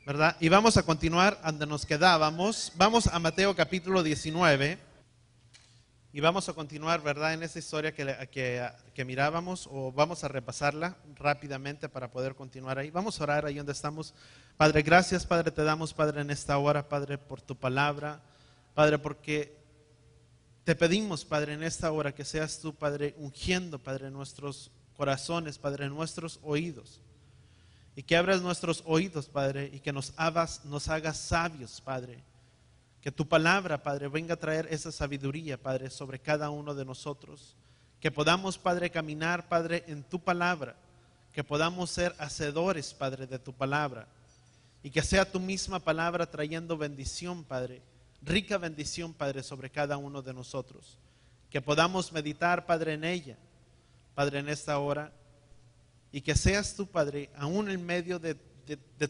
¿verdad? Y vamos a continuar donde nos quedábamos. Vamos a Mateo capítulo 19 y vamos a continuar, ¿verdad? En esa historia que mirábamos, o vamos a repasarla rápidamente para poder continuar ahí. Vamos a orar ahí donde estamos. Padre, gracias, Padre, te damos, Padre, en esta hora, Padre, por tu palabra. Padre, porque te pedimos, Padre, en esta hora que seas tú, Padre, ungiendo, Padre, nuestros corazones, Padre, nuestros oídos. Y que abras nuestros oídos, Padre, y que nos hagas sabios, Padre. Que tu palabra, Padre, venga a traer esa sabiduría, Padre, sobre cada uno de nosotros. Que podamos, Padre, caminar, Padre, en tu palabra. Que podamos ser hacedores, Padre, de tu palabra. Y que sea tu misma palabra trayendo bendición, Padre. Rica bendición, Padre, sobre cada uno de nosotros. Que podamos meditar, Padre, en ella, Padre, en esta hora. Y que seas tú, Padre, aún en medio de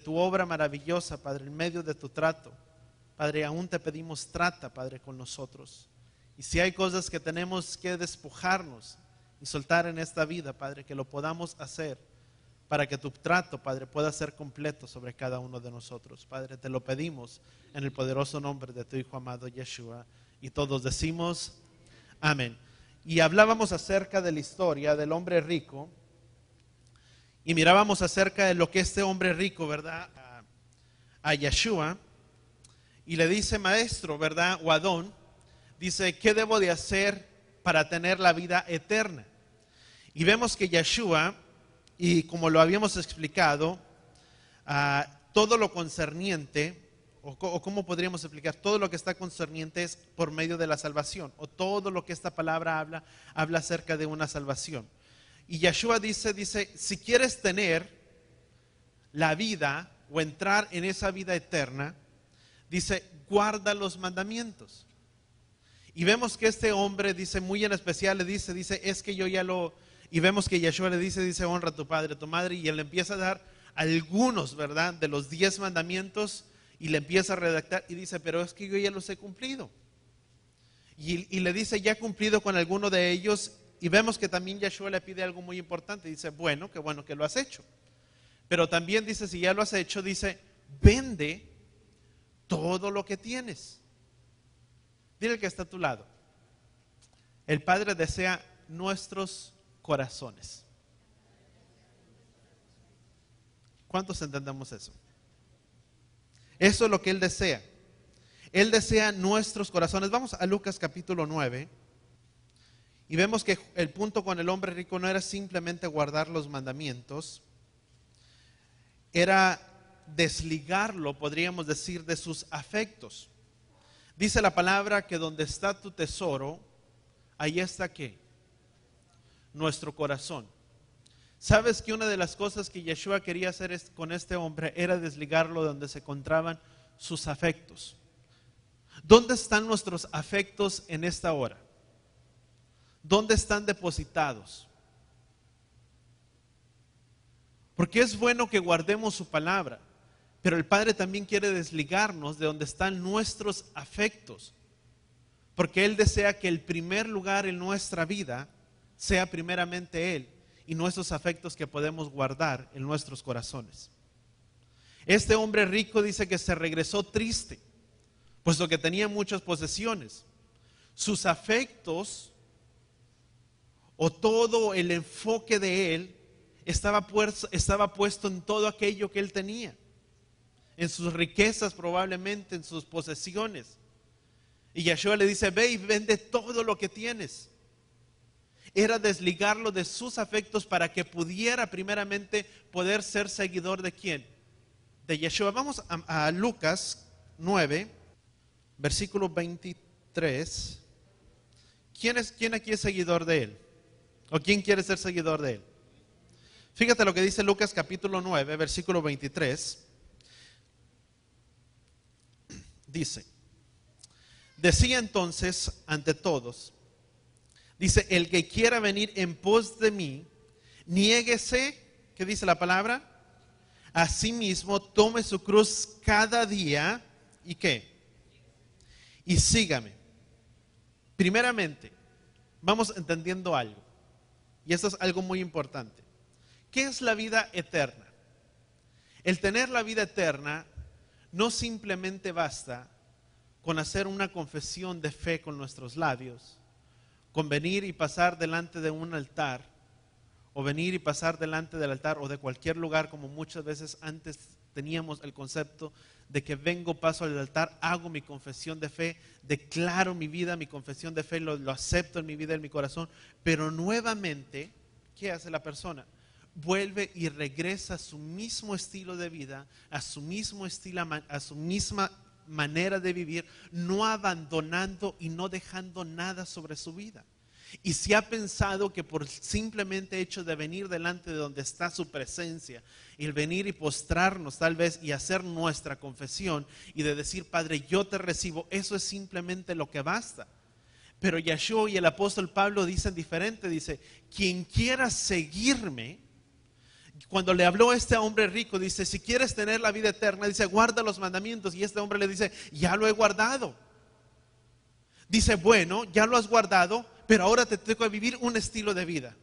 tu obra maravillosa, Padre, en medio de tu trato. Padre, aún te pedimos, trata, Padre, con nosotros. Y si hay cosas que tenemos que despojarnos y soltar en esta vida, Padre, que lo podamos hacer para que tu trato, Padre, pueda ser completo sobre cada uno de nosotros. Padre, te lo pedimos en el poderoso nombre de tu Hijo amado Yeshua. Y todos decimos amén. Y hablábamos acerca de la historia del hombre rico. Y mirábamos acerca de lo que este hombre rico, ¿verdad? A Yeshua. Y le dice, maestro, ¿verdad? O Adón, dice, ¿qué debo de hacer para tener la vida eterna? Y vemos que Yeshua, y como lo habíamos explicado, todo lo concerniente, o cómo podríamos explicar, todo lo que está concerniente es por medio de la salvación, o todo lo que esta palabra habla acerca de una salvación. Y Yeshua dice, si quieres tener la vida o entrar en esa vida eterna, dice, guarda los mandamientos. Y vemos que este hombre dice, muy en especial, le dice, es que yo ya lo... Y vemos que Yeshua le dice, honra a tu padre, a tu madre, y él le empieza a dar algunos, ¿verdad?, de los 10 mandamientos, y le empieza a redactar, y dice, pero es que yo ya los he cumplido. Y le dice, ya he cumplido con alguno de ellos. Y vemos que también Yeshua le pide algo muy importante. Dice, bueno que lo has hecho. Pero también dice, si ya lo has hecho, dice, vende todo lo que tienes. Dile al que está a tu lado, el Padre desea nuestros corazones. ¿Cuántos entendemos eso? Eso es lo que Él desea. Él desea nuestros corazones. Vamos a Lucas capítulo 9. Y vemos que el punto con el hombre rico no era simplemente guardar los mandamientos, era desligarlo, podríamos decir, de sus afectos. Dice la palabra que donde está tu tesoro, ahí está ¿qué? Nuestro corazón. ¿Sabes que una de las cosas que Yeshua quería hacer con este hombre era desligarlo de donde se encontraban sus afectos? ¿Dónde están nuestros afectos en esta hora? ¿Dónde están depositados? Porque es bueno que guardemos su palabra, pero el Padre también quiere desligarnos de donde están nuestros afectos, porque Él desea que el primer lugar en nuestra vida sea primeramente Él y nuestros afectos que podemos guardar en nuestros corazones. Este hombre rico dice que se regresó triste, puesto que tenía muchas posesiones. Sus afectos o todo el enfoque de él estaba puesto en todo aquello que él tenía, en sus riquezas probablemente, en sus posesiones. Y Yeshua le dice, ve y vende todo lo que tienes. Era desligarlo de sus afectos para que pudiera primeramente poder ser seguidor de ¿quién? De Yeshua. Vamos a Lucas 9, versículo 23. ¿Quién aquí es seguidor de él? ¿O quién quiere ser seguidor de él? Fíjate lo que dice Lucas capítulo 9, versículo 23. Dice, decía entonces ante todos, dice, el que quiera venir en pos de mí, niéguese, ¿qué dice la palabra? Asimismo, tome su cruz cada día, ¿y qué? Y sígame. Primeramente, vamos entendiendo algo. Y esto es algo muy importante. ¿Qué es la vida eterna? El tener la vida eterna no simplemente basta con hacer una confesión de fe con nuestros labios, con venir y pasar delante de un altar, o venir y pasar delante del altar o de cualquier lugar, como muchas veces antes teníamos el concepto de que vengo, paso al altar, hago mi confesión de fe, declaro mi vida, mi confesión de fe, lo acepto en mi vida, en mi corazón, pero nuevamente, ¿qué hace la persona? Vuelve y regresa a su mismo estilo de vida, a su mismo estilo, a su misma manera de vivir, no abandonando y no dejando nada sobre su vida. Y si ha pensado que por simplemente hecho de venir delante de donde está su presencia, y el venir y postrarnos tal vez y hacer nuestra confesión y de decir, Padre, yo te recibo, eso es simplemente lo que basta. Pero Yeshua y el apóstol Pablo dicen diferente, dice, quien quiera seguirme, cuando le habló a este hombre rico, dice, si quieres tener la vida eterna, dice, guarda los mandamientos. Y este hombre le dice, ya lo he guardado. Dice, bueno, ya lo has guardado, pero ahora te toca vivir un estilo de vida.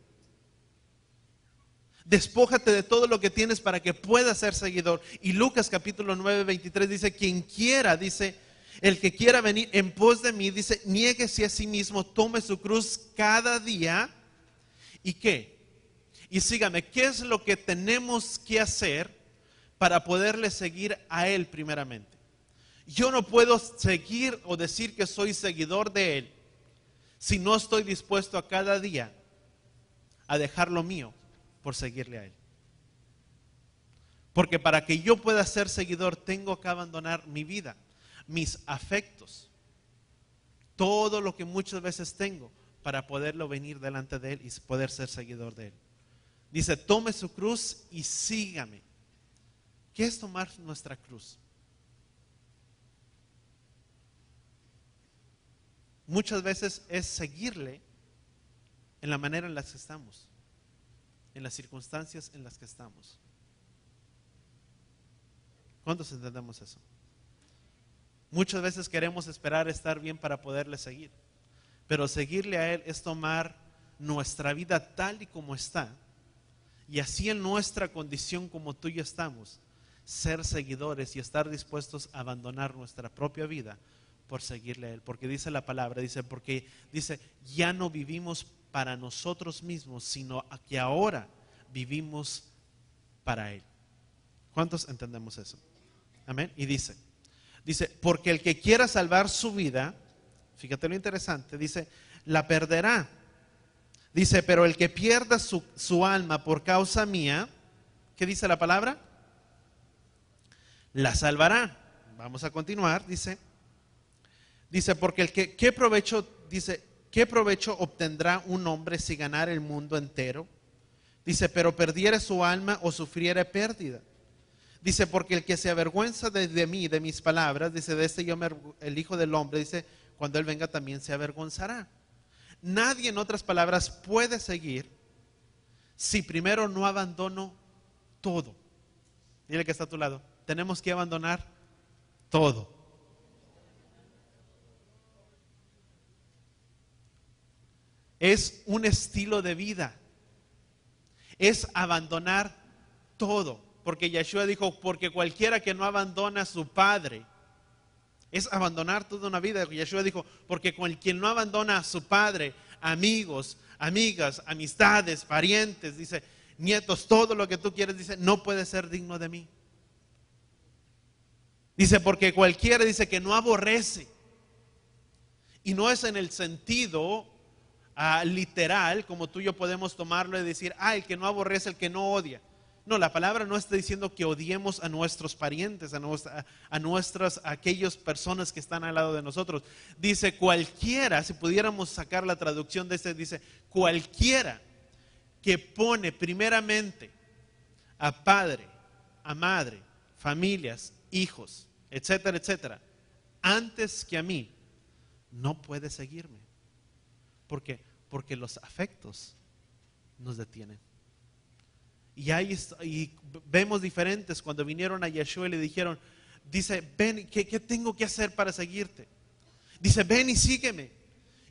Despójate de todo lo que tienes para que puedas ser seguidor. Y Lucas capítulo 9, 23 dice, quien quiera, dice, el que quiera venir en pos de mí, dice, niéguese a sí mismo, tome su cruz cada día. ¿Y qué? Y sígame, ¿qué es lo que tenemos que hacer para poderle seguir a Él primeramente? Yo no puedo seguir o decir que soy seguidor de Él si no estoy dispuesto a cada día a dejar lo mío por seguirle a Él. Porque para que yo pueda ser seguidor tengo que abandonar mi vida, mis afectos, todo lo que muchas veces tengo para poderlo venir delante de Él y poder ser seguidor de Él. Dice, tome su cruz y sígame. ¿Qué es tomar nuestra cruz? Muchas veces es seguirle en la manera en la que estamos, en las circunstancias en las que estamos. ¿Cuántos entendemos eso? Muchas veces queremos esperar estar bien para poderle seguir, pero seguirle a Él es tomar nuestra vida tal y como está, y así en nuestra condición como tú y yo estamos, ser seguidores y estar dispuestos a abandonar nuestra propia vida por seguirle a Él. Porque dice la palabra, porque dice, ya no vivimos para nosotros mismos, sino que ahora vivimos para Él. ¿Cuántos entendemos eso? Amén. Y dice, porque el que quiera salvar su vida, fíjate lo interesante, dice, la perderá. Dice, pero el que pierda su alma por causa mía, ¿qué dice la palabra? La salvará. Vamos a continuar, dice, porque el que, ¿qué provecho obtendrá un hombre si ganara el mundo entero? Dice, pero perdiere su alma o sufriere pérdida. Dice, porque el que se avergüenza de mí, de mis palabras, dice, de el Hijo del Hombre, dice, cuando Él venga también se avergonzará. Nadie, en otras palabras, puede seguir si primero no abandono todo. Dile que está a tu lado, tenemos que abandonar todo. Es un estilo de vida, es abandonar todo, porque Yeshua dijo, porque cualquiera que no abandona a su padre, es abandonar toda una vida. Yeshua dijo, porque quien no abandona a su padre, amigos, amigas, amistades, parientes, dice, nietos, todo lo que tú quieres, dice, no puede ser digno de mí. Dice, porque cualquiera, dice, que no aborrece, y no es en el sentido literal, como tú y yo podemos tomarlo y decir, el que no aborrece, el que no odia. No, la palabra no está diciendo que odiemos a nuestros parientes, a aquellas personas que están al lado de nosotros. Dice cualquiera, si pudiéramos sacar la traducción de dice cualquiera que pone primeramente a padre, a madre, familias, hijos, etcétera, etcétera, antes que a mí, no puede seguirme. ¿Por qué? Porque los afectos nos detienen. Y vemos diferentes cuando vinieron a Yeshua y le dijeron, dice, ven, ¿qué tengo que hacer para seguirte? Dice, ven y sígueme.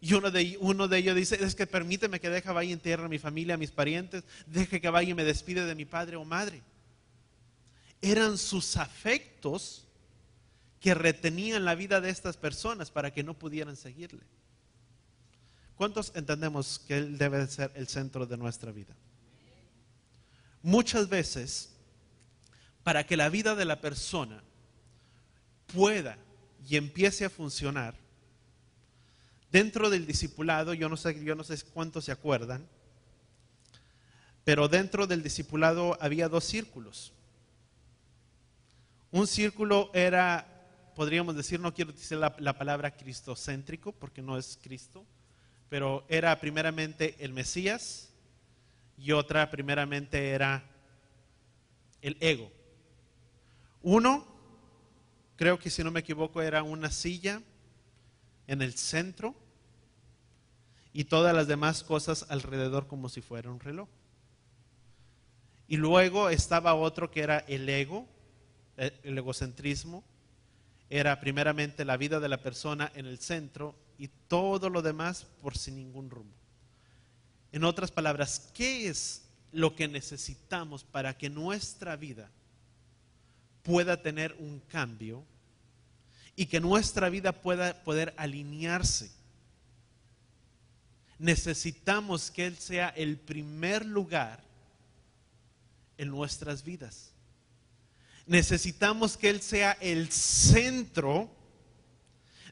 Y uno de ellos dice, es que permíteme que vaya y entierre a mi familia, a mis parientes, deje que vaya y me despide de mi padre o madre. Eran sus afectos que retenían la vida de estas personas para que no pudieran seguirle. ¿Cuántos entendemos que Él debe ser el centro de nuestra vida? Muchas veces, para que la vida de la persona pueda y empiece a funcionar, dentro del discipulado, yo no sé cuántos se acuerdan, pero dentro del discipulado había 2 círculos. Un círculo era, podríamos decir, no quiero decir la palabra cristocéntrico, porque no es Cristo, pero era primeramente el Mesías y otra primeramente era el ego. Uno, creo que si no me equivoco, era una silla en el centro y todas las demás cosas alrededor como si fuera un reloj. Y luego estaba otro que era el ego, el egocentrismo. Era primeramente la vida de la persona en el centro y todo lo demás por sin ningún rumbo. En otras palabras, ¿qué es lo que necesitamos para que nuestra vida pueda tener un cambio y que nuestra vida pueda poder alinearse? Necesitamos que Él sea el primer lugar en nuestras vidas. Necesitamos que Él sea el centro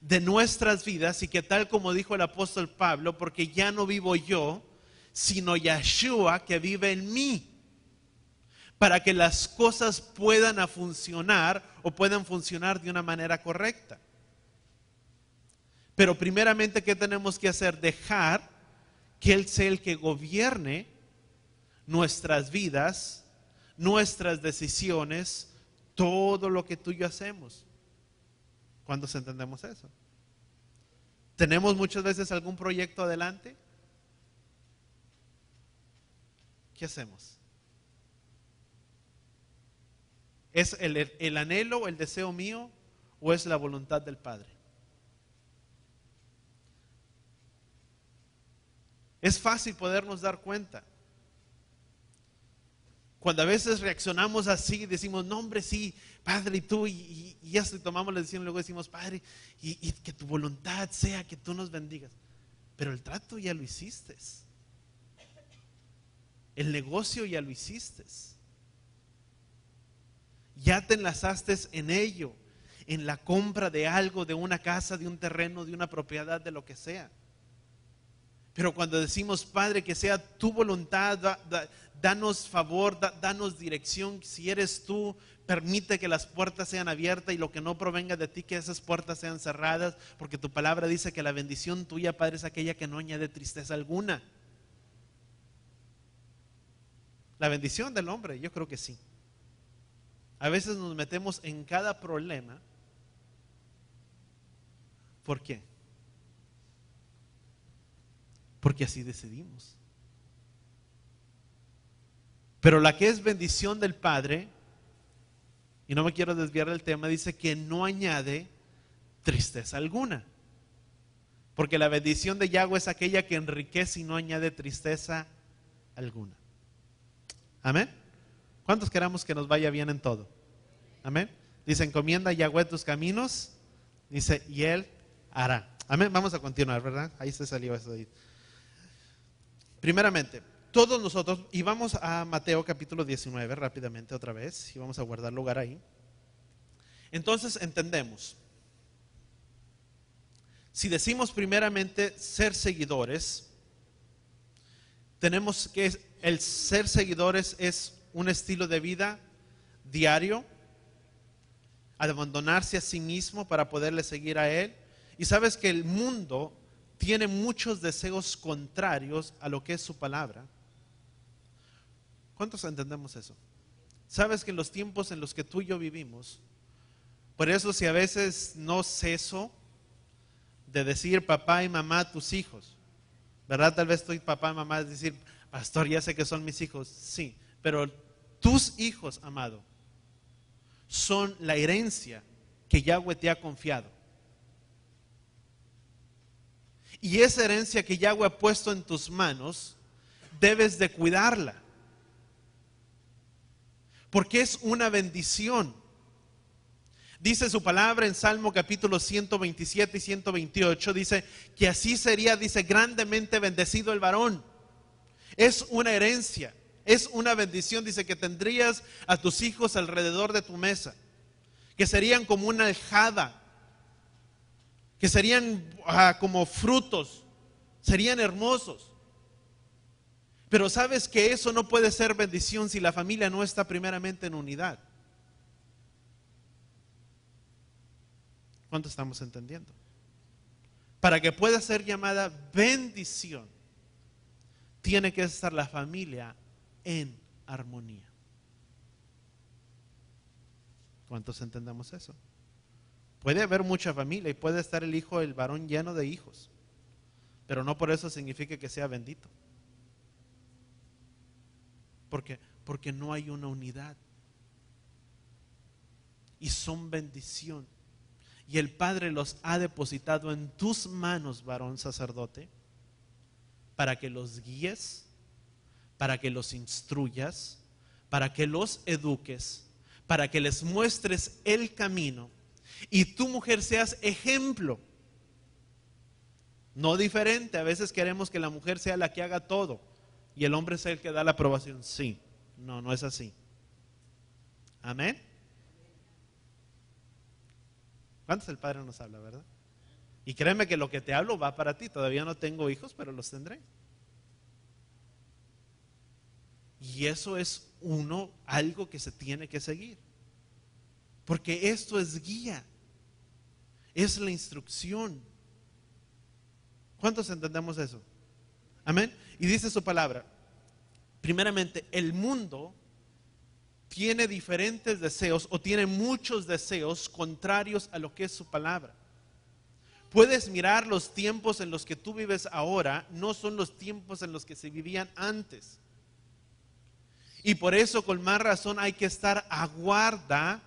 de nuestras vidas y que, tal como dijo el apóstol Pablo, porque ya no vivo yo, sino Yeshua que vive en mí, para que las cosas puedan funcionar o puedan funcionar de una manera correcta. Pero primeramente, ¿qué tenemos que hacer? Dejar que Él sea el que gobierne nuestras vidas, nuestras decisiones, todo lo que tú y yo hacemos. ¿Cuántos entendemos eso? ¿Tenemos muchas veces algún proyecto adelante? ¿Qué hacemos? ¿Es el anhelo, el deseo mío o es la voluntad del Padre? Es fácil podernos dar cuenta. Cuando a veces reaccionamos así, decimos, no hombre, sí, Padre, y tú, y eso, y tomamos la decisión, y luego decimos, Padre, y que tu voluntad sea que tú nos bendigas. Pero el trato ya lo hiciste. El negocio ya lo hiciste. Ya te enlazaste en ello, en la compra de algo, de una casa, de un terreno, de una propiedad, de lo que sea. Pero cuando decimos, Padre, que sea tu voluntad, danos favor, danos dirección. Si eres tú, permite que las puertas sean abiertas y lo que no provenga de ti, que esas puertas sean cerradas, porque tu palabra dice que la bendición tuya, Padre, es aquella que no añade tristeza alguna. La bendición del hombre, yo creo que sí. A veces nos metemos en cada problema. ¿Por qué? Porque así decidimos. Pero la que es bendición del Padre, y no me quiero desviar del tema, dice que no añade tristeza alguna. Porque la bendición de Yahweh es aquella que enriquece y no añade tristeza alguna. Amén. ¿Cuántos queramos que nos vaya bien en todo? Amén. Dice, encomienda a Yahweh tus caminos, dice, y Él hará. Amén. Vamos a continuar, ¿verdad? Ahí se salió eso ahí. Primeramente, todos nosotros, y vamos a Mateo capítulo 19 rápidamente otra vez, y vamos a guardar lugar ahí. Entonces entendemos, si decimos primeramente ser seguidores, tenemos que el ser seguidores es un estilo de vida diario, abandonarse a sí mismo para poderle seguir a Él. Y sabes que el mundo tiene muchos deseos contrarios a lo que es su palabra. ¿Cuántos entendemos eso? Sabes que en los tiempos en los que tú y yo vivimos, por eso si a veces no ceso de decir papá y mamá a tus hijos, ¿verdad? Tal vez tu papá y mamá decir, pastor, ya sé que son mis hijos. Sí, pero tus hijos, amado, son la herencia que Yahweh te ha confiado. Y esa herencia que Yahweh ha puesto en tus manos, debes de cuidarla. Porque es una bendición. Dice su palabra en Salmo capítulo 127 y 128, dice que así sería, dice, grandemente bendecido el varón. Es una herencia, es una bendición, dice, que tendrías a tus hijos alrededor de tu mesa, que serían como una aljada, que serían como frutos, serían hermosos. Pero sabes que eso no puede ser bendición si la familia no está primeramente en unidad. ¿Cuánto estamos entendiendo? Para que pueda ser llamada bendición, tiene que estar la familia en armonía. ¿Cuántos entendamos eso? Puede haber mucha familia y puede estar el varón lleno de hijos, pero no por eso significa que sea bendito. ¿Por qué? Porque no hay una unidad. Y son bendición. Y el Padre los ha depositado en tus manos, varón sacerdote, para que los guíes, para que los instruyas, para que los eduques, para que les muestres el camino y tu mujer seas ejemplo. No diferente, a veces queremos que la mujer sea la que haga todo y el hombre sea el que da la aprobación. Sí, no es así. Amén. ¿Cuántos el Padre nos habla, verdad? Y créeme que lo que te hablo va para ti. Todavía no tengo hijos, pero los tendré. Y eso es algo que se tiene que seguir. Porque esto es guía. Es la instrucción. ¿Cuántos entendemos eso? Amén. Y dice su palabra. Primeramente, el mundo tiene diferentes deseos o tiene muchos deseos contrarios a lo que es su palabra. Puedes mirar los tiempos en los que tú vives ahora, no son los tiempos en los que se vivían antes. Y por eso con más razón hay que estar a guarda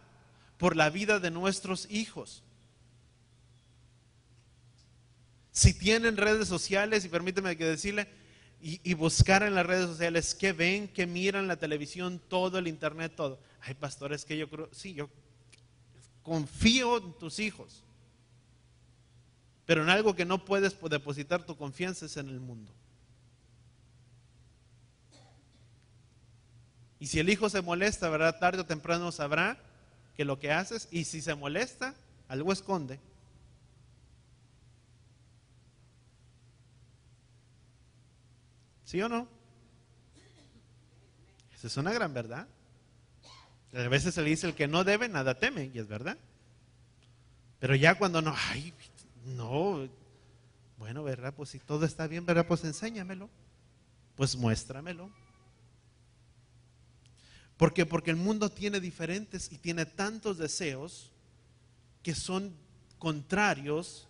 por la vida de nuestros hijos. Si tienen redes sociales, y permíteme que decirle, y buscar en las redes sociales qué ven, qué miran, la televisión, todo, el internet, todo. Ay, pastor, es que yo creo, sí, yo confío en tus hijos. Pero en algo que no puedes depositar tu confianza es en el mundo. Y si el hijo se molesta, ¿verdad? Tarde o temprano sabrá que lo que haces, y si se molesta, algo esconde. ¿Sí o no? Esa es una gran verdad. A veces se le dice el que no debe, nada teme, y es verdad. Pero ya cuando no, ay, no, bueno, ¿verdad? Pues si todo está bien, ¿verdad? Pues enséñamelo, pues muéstramelo. ¿Por qué? Porque el mundo tiene diferentes y tiene tantos deseos que son contrarios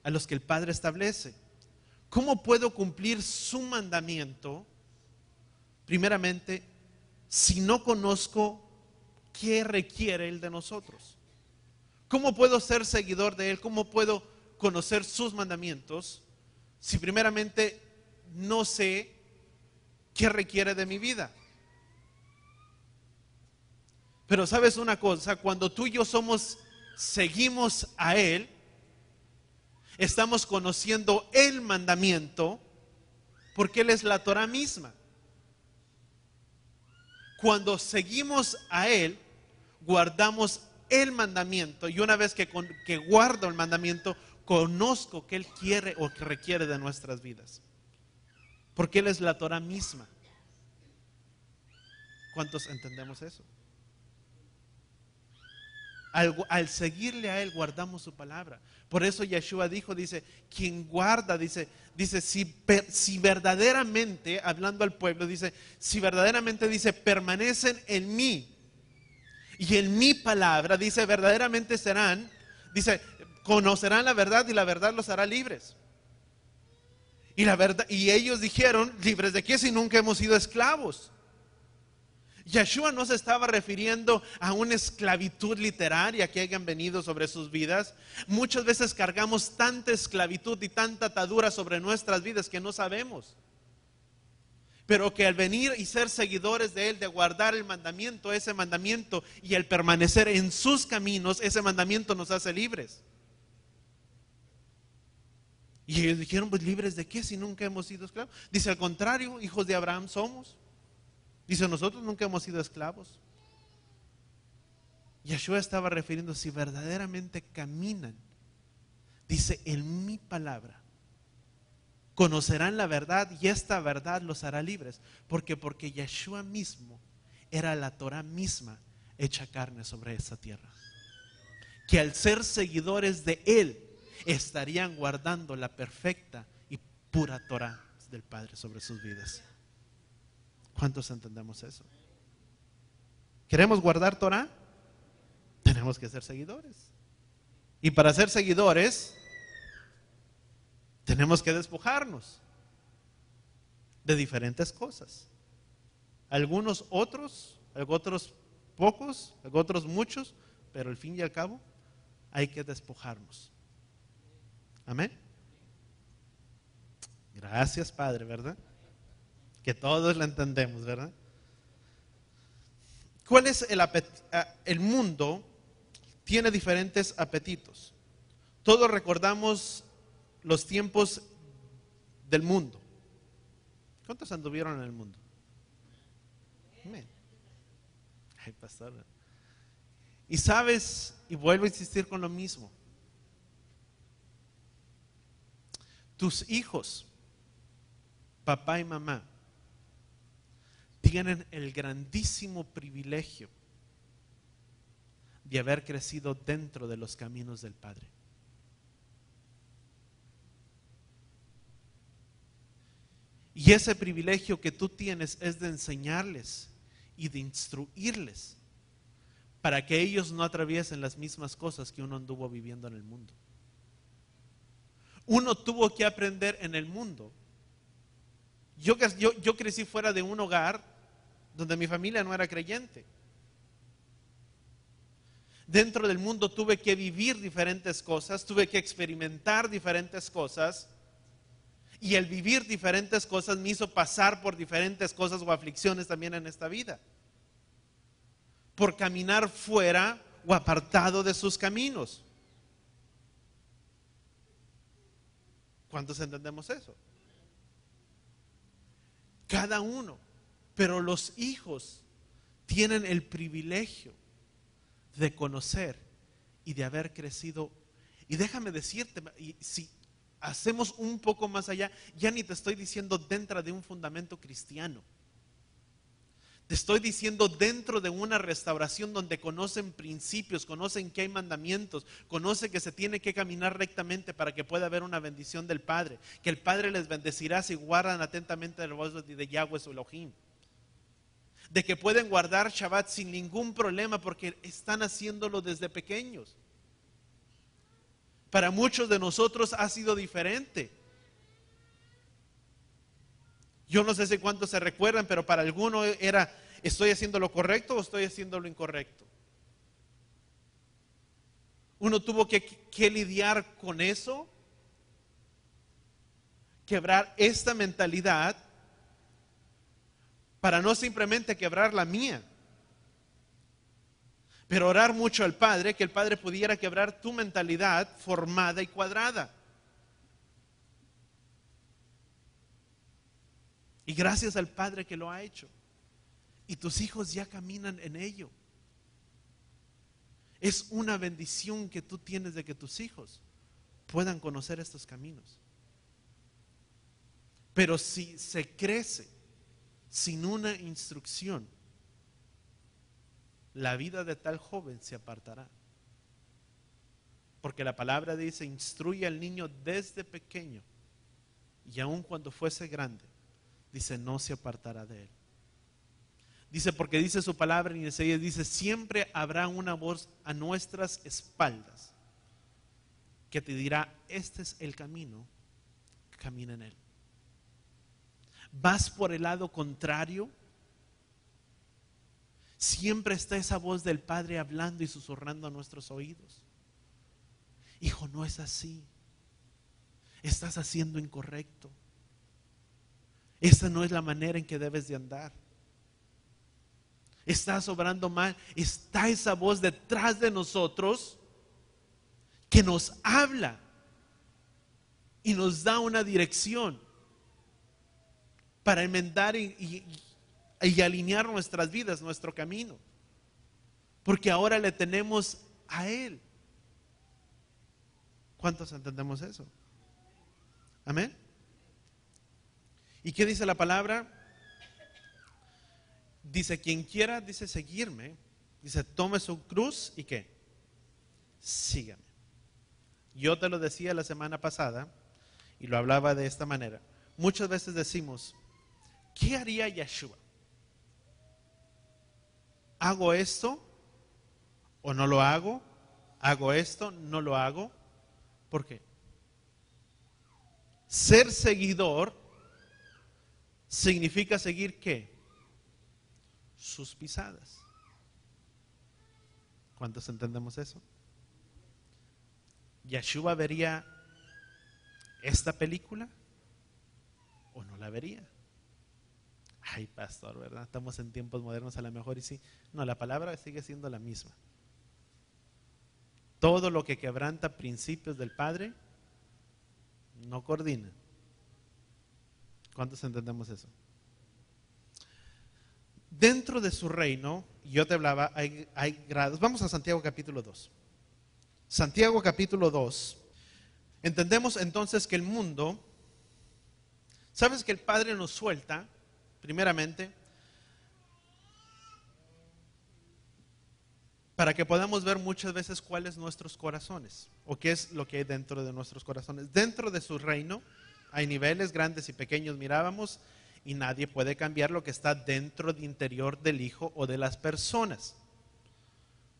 a los que el Padre establece. ¿Cómo puedo cumplir su mandamiento? Primeramente, si no conozco qué requiere Él de nosotros. ¿Cómo puedo ser seguidor de Él? ¿Cómo puedo conocer sus mandamientos si primeramente no sé qué requiere de mi vida? Pero sabes una cosa, cuando tú y yo seguimos a Él, estamos conociendo el mandamiento porque Él es la Torah misma. Cuando seguimos a Él, guardamos el mandamiento, y una vez que guardo el mandamiento, conozco que Él quiere o que requiere de nuestras vidas, porque Él es la Torah misma. ¿Cuántos entendemos eso? Al seguirle a Él, guardamos su palabra. Por eso Yeshua dice, quien guarda, dice, si verdaderamente, hablando al pueblo, dice, si verdaderamente, dice, permanecen en mí y en mi palabra, dice, verdaderamente serán, dice, conocerán la verdad y la verdad los hará libres. Y la verdad, y ellos dijeron, ¿libres de qué si nunca hemos sido esclavos? Yeshua no se estaba refiriendo a una esclavitud literaria que hayan venido sobre sus vidas. Muchas veces cargamos tanta esclavitud y tanta atadura sobre nuestras vidas que no sabemos. pero que al venir y ser seguidores de Él, de guardar el mandamiento, ese mandamiento y el permanecer en sus caminos, ese mandamiento nos hace libres. Y ellos dijeron, pues libres de qué si nunca hemos sido esclavos. Dice, al contrario, hijos de Abraham somos. Dice, nosotros nunca hemos sido esclavos. Yeshua estaba refiriendo, si verdaderamente caminan, dice, en mi palabra, conocerán la verdad y esta verdad los hará libres. Porque Yeshua mismo era la Torah misma hecha carne sobre esta tierra. Que al ser seguidores de Él, estarían guardando la perfecta y pura Torah del Padre sobre sus vidas. ¿Cuántos entendemos eso? ¿Queremos guardar Torah? Tenemos que ser seguidores. Y para ser seguidores, tenemos que despojarnos de diferentes cosas. Algunos otros pocos, otros muchos, pero al fin y al cabo hay que despojarnos. Amén. Gracias, Padre, ¿verdad? Que todos lo entendemos, ¿verdad? ¿Cuál es el mundo? Tiene diferentes apetitos. Todos recordamos los tiempos del mundo. ¿Cuántos anduvieron en el mundo? Amén. Ay, pastor. Y sabes, y vuelvo a insistir con lo mismo. Tus hijos, papá y mamá, tienen el grandísimo privilegio de haber crecido dentro de los caminos del Padre. Y ese privilegio que tú tienes es de enseñarles y de instruirles para que ellos no atraviesen las mismas cosas que uno anduvo viviendo en el mundo. Uno tuvo que aprender en el mundo. Yo crecí fuera de un hogar donde mi familia no era creyente. Dentro del mundo tuve que vivir diferentes cosas, tuve que experimentar diferentes cosas. Y el vivir diferentes cosas me hizo pasar por diferentes cosas o aflicciones también en esta vida. Por caminar fuera o apartado de sus caminos. ¿Cuántos entendemos eso? Cada uno. Pero los hijos tienen el privilegio de conocer y de haber crecido. Y déjame decirte, si hacemos un poco más allá, ya ni te estoy diciendo dentro de un fundamento cristiano. Te estoy diciendo dentro de una restauración donde conocen principios, conocen que hay mandamientos, conocen que se tiene que caminar rectamente para que pueda haber una bendición del Padre, que el Padre les bendecirá si guardan atentamente el voz de Yahweh su Elohim, de que pueden guardar Shabbat sin ningún problema porque están haciéndolo desde pequeños. Para muchos de nosotros ha sido diferente. Yo no sé si cuántos se recuerdan, pero para algunos era, ¿estoy haciendo lo correcto o estoy haciendo lo incorrecto? Uno tuvo que lidiar con eso, quebrar esta mentalidad para no simplemente quebrar la mía, pero orar mucho al Padre, que el Padre pudiera quebrar tu mentalidad formada y cuadrada. Y gracias al Padre que lo ha hecho. Y tus hijos ya caminan en ello. Es una bendición que tú tienes de que tus hijos puedan conocer estos caminos. Pero si se crece sin una instrucción, la vida de tal joven se apartará. Porque la palabra dice, instruye al niño desde pequeño, y aun cuando fuese grande, dice, no se apartará de él. Dice, porque dice su palabra en Isaías, dice, siempre habrá una voz a nuestras espaldas que te dirá, este es el camino, camina en él. Vas por el lado contrario, siempre está esa voz del Padre hablando y susurrando a nuestros oídos. Hijo, no es así. Estás haciendo incorrecto. Esa no es la manera en que debes de andar. Estás obrando mal. Está esa voz detrás de nosotros que nos habla y nos da una dirección para enmendar y alinear nuestras vidas, nuestro camino. Porque ahora le tenemos a Él. ¿Cuántos entendemos eso? Amén. ¿Y qué dice la palabra? Dice, quien quiera, dice, seguirme, dice, tome su cruz y ¿qué? Sígame. Yo te lo decía la semana pasada y lo hablaba de esta manera. Muchas veces decimos, ¿qué haría Yeshua? ¿Hago esto o no lo hago? ¿Hago esto? ¿No lo hago? ¿Por qué? Ser seguidor significa seguir ¿qué? Sus pisadas. ¿Cuántos entendemos eso? ¿Yeshua vería esta película o no la vería? Ay, pastor, ¿verdad? Estamos en tiempos modernos a lo mejor y sí. No, la palabra sigue siendo la misma. Todo lo que quebranta principios del Padre no coordina. ¿Cuántos entendemos eso? Dentro de su reino, yo te hablaba, hay grados. Vamos a Santiago capítulo 2. Santiago capítulo 2. Entendemos entonces que el mundo, ¿sabes que el Padre nos suelta? Primeramente, para que podamos ver muchas veces cuáles nuestros corazones o qué es lo que hay dentro de nuestros corazones. Dentro de su reino hay niveles grandes y pequeños, mirábamos, y nadie puede cambiar lo que está dentro del interior del hijo o de las personas.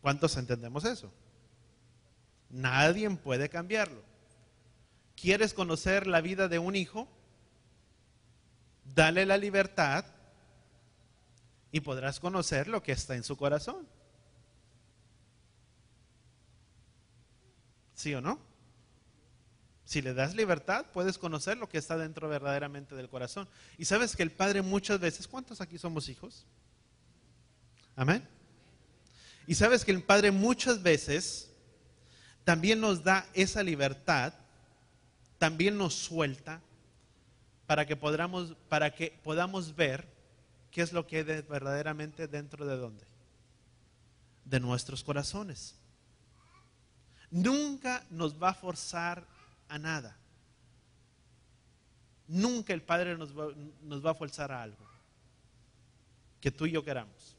¿Cuántos entendemos eso? Nadie puede cambiarlo. ¿Quieres conocer la vida de un hijo? Dale la libertad y podrás conocer lo que está en su corazón. ¿Sí o no? Si le das libertad, puedes conocer lo que está dentro verdaderamente del corazón. Y sabes que el Padre muchas veces, ¿cuántos aquí somos hijos? Amén. Y sabes que el Padre muchas veces también nos da esa libertad, también nos suelta para que podamos ver qué es lo que hay verdaderamente dentro de dónde, de nuestros corazones. Nunca nos va a forzar a nada. Nunca el Padre nos va a forzar a algo que tú y yo queramos.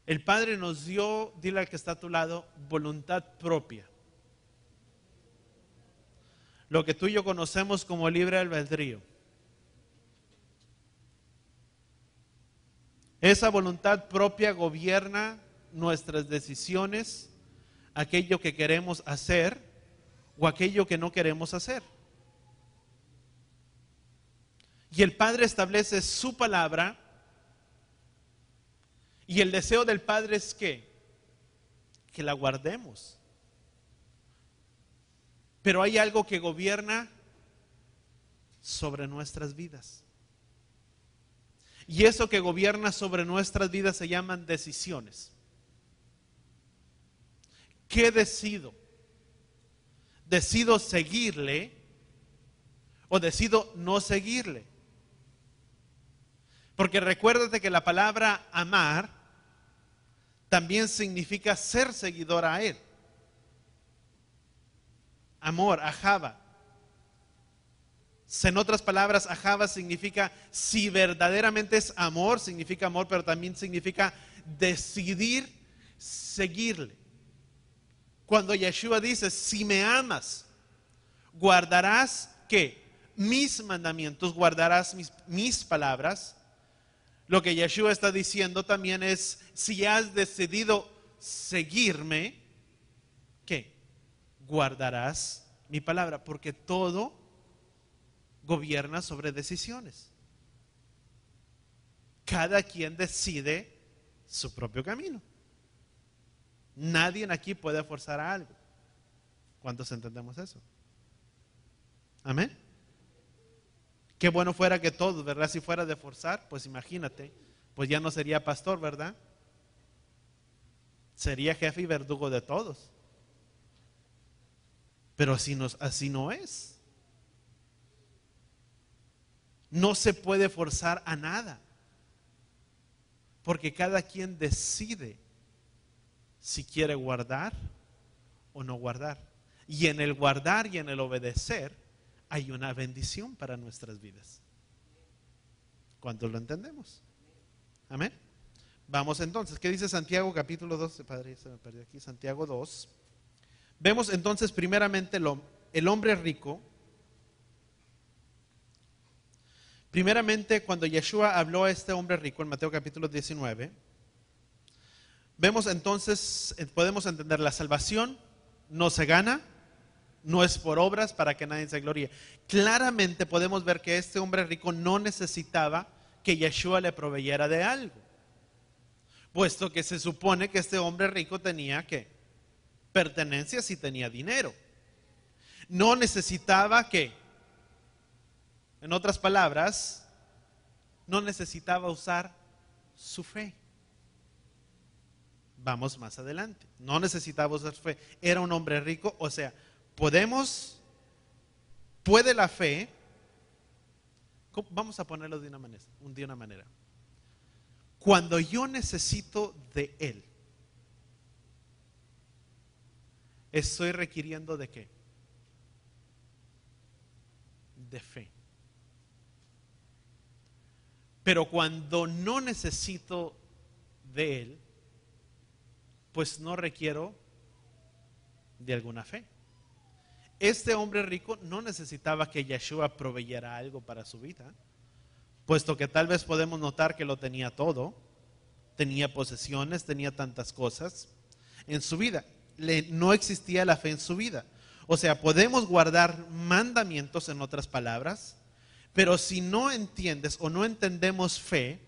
El Padre nos dio, dile al que está a tu lado, voluntad propia. Lo que tú y yo conocemos como libre albedrío. Esa voluntad propia gobierna nuestras decisiones, aquello que queremos hacer o aquello que no queremos hacer. Y el Padre establece su palabra y el deseo del Padre es que la guardemos. Pero hay algo que gobierna sobre nuestras vidas. Y eso que gobierna sobre nuestras vidas se llaman decisiones. ¿Qué decido? ¿Decido seguirle o decido no seguirle? Porque recuérdate que la palabra amar también significa ser seguidor a Él. Amor, ahava. En otras palabras, ahava significa, si verdaderamente es amor, significa amor, pero también significa decidir seguirle. Cuando Yeshua dice, si me amas, guardarás, ¿qué? Mis mandamientos, guardarás mis palabras. Lo que Yeshua está diciendo también es, si has decidido seguirme, ¿qué? Guardarás mi palabra, porque todo gobierna sobre decisiones. Cada quien decide su propio camino. Nadie aquí puede forzar a algo. ¿Cuántos entendemos eso? Amén. Qué bueno fuera que todos, ¿verdad? Si fuera de forzar, pues imagínate, pues ya no sería pastor, ¿verdad? Sería jefe y verdugo de todos. Pero así no es. No se puede forzar a nada, porque cada quien decide si quiere guardar o no guardar. Y en el guardar y en el obedecer hay una bendición para nuestras vidas. ¿Cuántos lo entendemos? Amén. Vamos entonces, ¿qué dice Santiago capítulo 2? Padre, se me perdió aquí, Santiago 2. Vemos entonces primeramente el hombre rico. Primeramente, cuando Yeshua habló a este hombre rico en Mateo capítulo 19, vemos entonces, podemos entender la salvación no se gana, no es por obras para que nadie se gloríe. Claramente podemos ver que este hombre rico no necesitaba que Yeshua le proveyera de algo, puesto que se supone que este hombre rico tenía ¿qué? Pertenencias y tenía dinero. No necesitaba que, en otras palabras, no necesitaba usar su fe. Vamos más adelante. No necesitaba usar su fe. Era un hombre rico, o sea, puede la fe, vamos a ponerlo de una manera. Cuando yo necesito de Él, estoy requiriendo ¿de qué? De fe. Pero cuando no necesito de Él, pues no requiero de alguna fe. Este hombre rico no necesitaba que Yeshua proveyera algo para su vida, puesto que tal vez podemos notar que lo tenía todo, tenía posesiones, tenía tantas cosas en su vida. No existía la fe en su vida. O sea, podemos guardar mandamientos, en otras palabras, pero si no entiendes o no entendemos fe,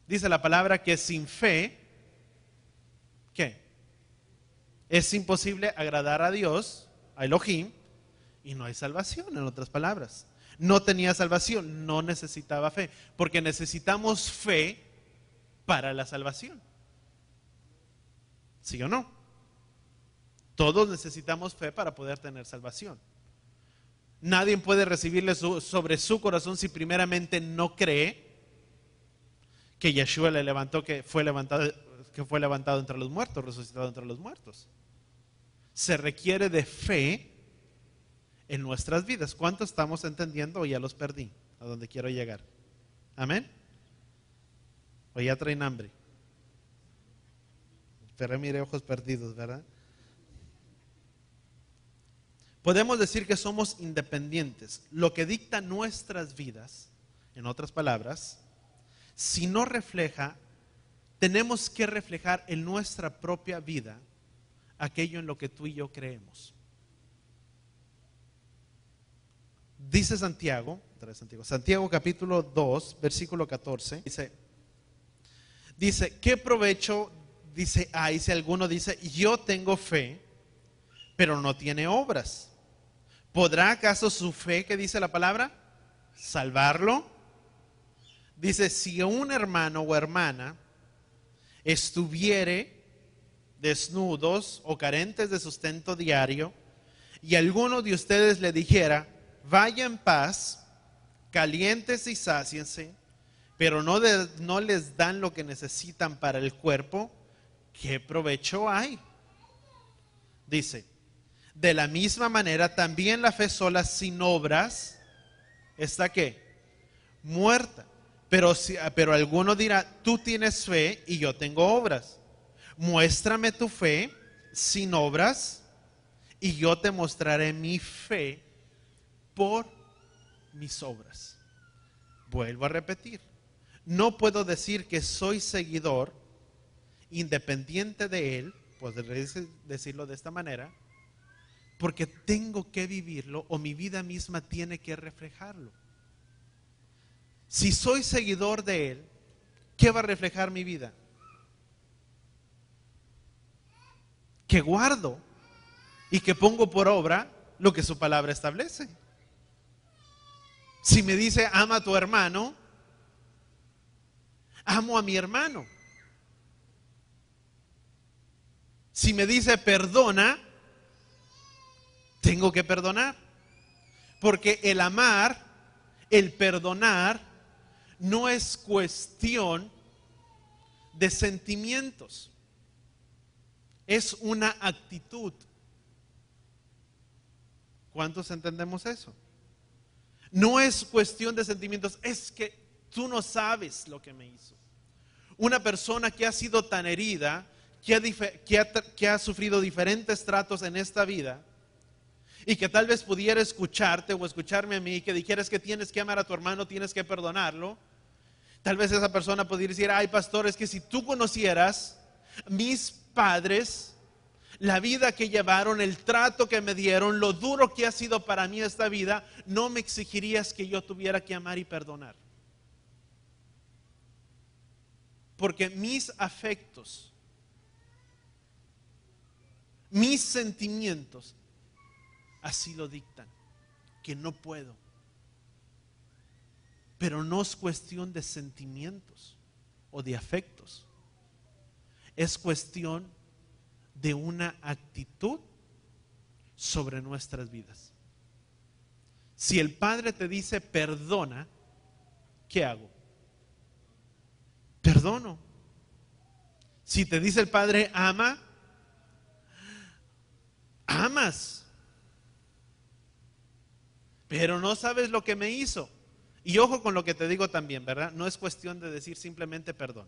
dice la palabra que sin fe, ¿qué? Es imposible agradar a Dios, a Elohim, y no hay salvación, en otras palabras. No tenía salvación, no necesitaba fe, porque necesitamos fe para la salvación. ¿Sí o no? Todos necesitamos fe para poder tener salvación. Nadie puede recibirle sobre su corazón si primeramente no cree que Yeshua le levantó, que fue levantado entre los muertos, resucitado entre los muertos. Se requiere de fe en nuestras vidas. ¿Cuánto estamos entendiendo o ya los perdí? A donde quiero llegar. ¿Amén? O ya traen hambre. Pero mire, ojos perdidos, ¿verdad? Podemos decir que somos independientes. Lo que dicta nuestras vidas, en otras palabras, si no refleja, tenemos que reflejar en nuestra propia vida aquello en lo que tú y yo creemos. Dice Santiago capítulo 2, versículo 14, dice, ¿qué provecho? Dice, si alguno dice, yo tengo fe, pero no tiene obras. ¿Podrá acaso su fe, que dice la palabra, salvarlo? Dice, si un hermano o hermana estuviere desnudos o carentes de sustento diario, y alguno de ustedes le dijera, vaya en paz, calientes y sáciense, pero no les dan lo que necesitan para el cuerpo, ¿qué provecho hay? Dice, de la misma manera también la fe sola sin obras está ¿qué? Muerta. Pero alguno dirá, tú tienes fe y yo tengo obras. Muéstrame tu fe sin obras y yo te mostraré mi fe por mis obras. Vuelvo a repetir, no puedo decir que soy seguidor independiente de Él, podré decirlo de esta manera, porque tengo que vivirlo o mi vida misma tiene que reflejarlo. Si soy seguidor de Él, ¿qué va a reflejar mi vida? Que guardo y que pongo por obra lo que su palabra establece. Si me dice ama a tu hermano, amo a mi hermano. Si me dice perdona, tengo que perdonar. Porque el amar, el perdonar, no es cuestión de sentimientos. Es una actitud. ¿Cuántos entendemos eso? No es cuestión de sentimientos, es que tú no sabes lo que me hizo. Una persona que ha sido tan herida, que ha sufrido diferentes tratos en esta vida, y que tal vez pudiera escucharte o escucharme a mí, y que dijeras que tienes que amar a tu hermano, tienes que perdonarlo. Tal vez esa persona podría decir, ay pastor, es que si tú conocieras mis padres, la vida que llevaron, el trato que me dieron, lo duro que ha sido para mí esta vida, no me exigirías que yo tuviera que amar y perdonar. Porque mis afectos, mis sentimientos, así lo dictan, que no puedo. Pero no es cuestión de sentimientos o de afectos. Es cuestión de una actitud sobre nuestras vidas. Si el Padre te dice perdona, ¿qué hago? Perdono. Si te dice el Padre ama, amas. Pero no sabes lo que me hizo. Y ojo con lo que te digo también, ¿verdad? No es cuestión de decir simplemente perdón.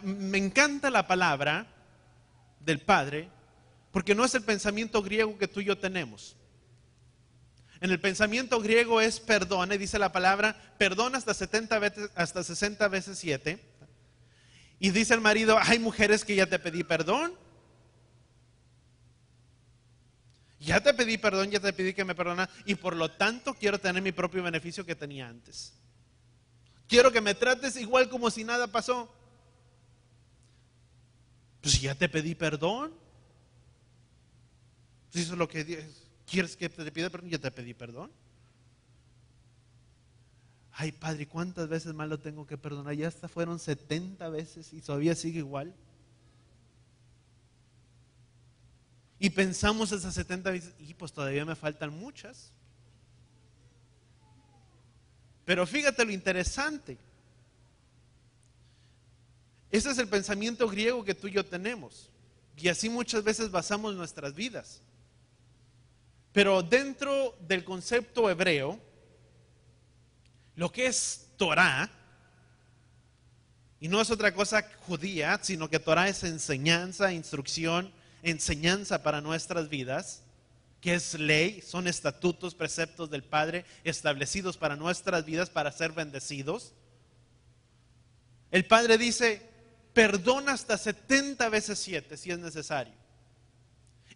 Me encanta la palabra del Padre, porque no es el pensamiento griego que tú y yo tenemos. En el pensamiento griego es perdone, dice la palabra, perdona hasta 70 veces, hasta 60 veces 7. Y dice el marido, hay mujeres que ya te pedí perdón. Ya te pedí perdón, ya te pedí que me perdonas, y por lo tanto quiero tener mi propio beneficio que tenía antes. Quiero que me trates igual como si nada pasó. Pues ya te pedí perdón. Pues eso es lo que quieres que te pida perdón, ya te pedí perdón. Ay, Padre, ¿cuántas veces más lo tengo que perdonar? Ya hasta fueron 70 veces y todavía sigue igual. Y pensamos esas 70 veces, y pues todavía me faltan muchas. Pero fíjate lo interesante. Ese es el pensamiento griego que tú y yo tenemos. Y así muchas veces basamos nuestras vidas. Pero dentro del concepto hebreo, lo que es Torah, y no es otra cosa judía, sino que Torah es enseñanza, instrucción, enseñanza para nuestras vidas, que es ley, son estatutos, preceptos del Padre establecidos para nuestras vidas, para ser bendecidos. El Padre dice, perdona hasta 70 veces 7 si es necesario.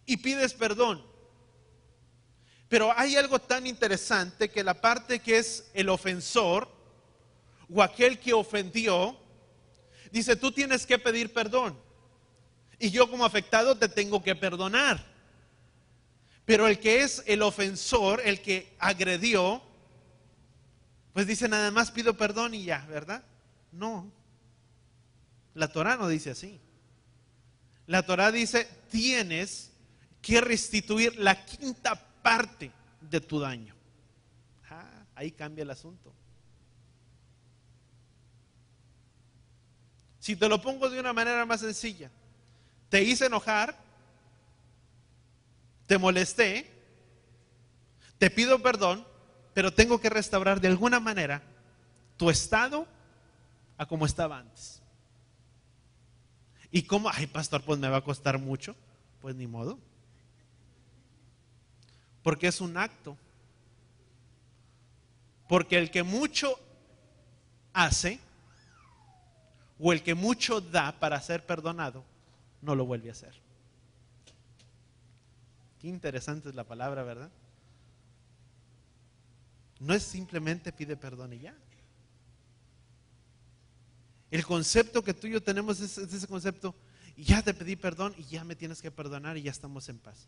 Y pides perdón. Pero hay algo tan interesante que la parte que es el ofensor o aquel que ofendió, dice, tú tienes que pedir perdón. Y yo como afectado te tengo que perdonar. Pero el que es el ofensor, el que agredió, pues dice nada más pido perdón y ya, ¿verdad? No. La Torah no dice así. La Torah dice tienes que restituir la quinta parte de tu daño. Ahí cambia el asunto. Si te lo pongo de una manera más sencilla, te hice enojar, te molesté, te pido perdón, pero tengo que restaurar de alguna manera tu estado a como estaba antes. ¿Y cómo? Ay, pastor, pues me va a costar mucho. Pues ni modo. Porque es un acto. Porque el que mucho hace o el que mucho da para ser perdonado, no lo vuelve a hacer. Qué interesante es la palabra, ¿verdad? No es simplemente pide perdón y ya. El concepto que tú y yo tenemos es ese concepto, ya te pedí perdón y ya me tienes que perdonar y ya estamos en paz.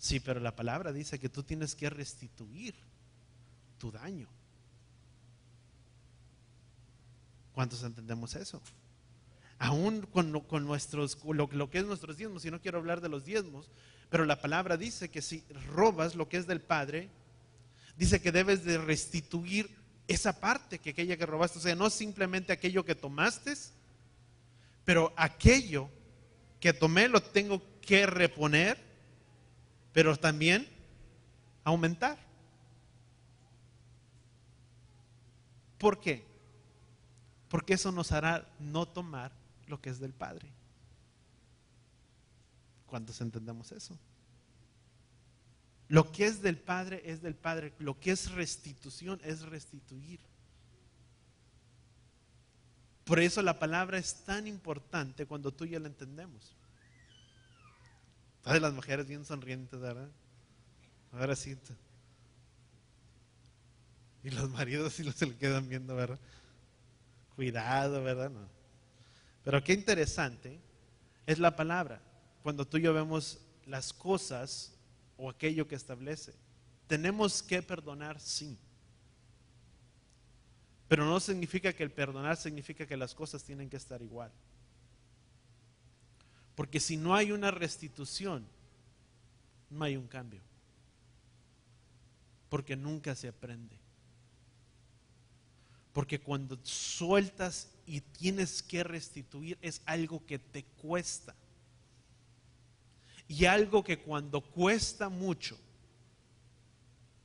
Sí, pero la palabra dice que tú tienes que restituir tu daño. ¿Cuántos entendemos eso? Aún con lo que es nuestros diezmos, y no quiero hablar de los diezmos, pero la palabra dice que si robas lo que es del Padre, dice que debes de restituir esa parte, que aquella que robaste. O sea, no simplemente aquello que tomaste, pero aquello que tomé lo tengo que reponer, pero también aumentar. ¿Por qué? Porque eso nos hará no tomar lo que es del Padre. ¿Cuántos entendemos eso? Lo que es del Padre es del Padre. Lo que es restitución es restituir. Por eso la palabra es tan importante cuando tú y yo la entendemos. Todas las mujeres bien sonrientes, ¿verdad? Ahora sí. Y los maridos sí se le quedan viendo, ¿verdad? Cuidado, ¿verdad? No. Pero qué interesante es la palabra. Cuando tú y yo vemos las cosas o aquello que establece. Tenemos que perdonar, sí. Pero no significa que el perdonar significa que las cosas tienen que estar igual. Porque si no hay una restitución, no hay un cambio. Porque nunca se aprende. Porque cuando sueltas y tienes que restituir es algo que te cuesta. Y algo que cuando cuesta mucho,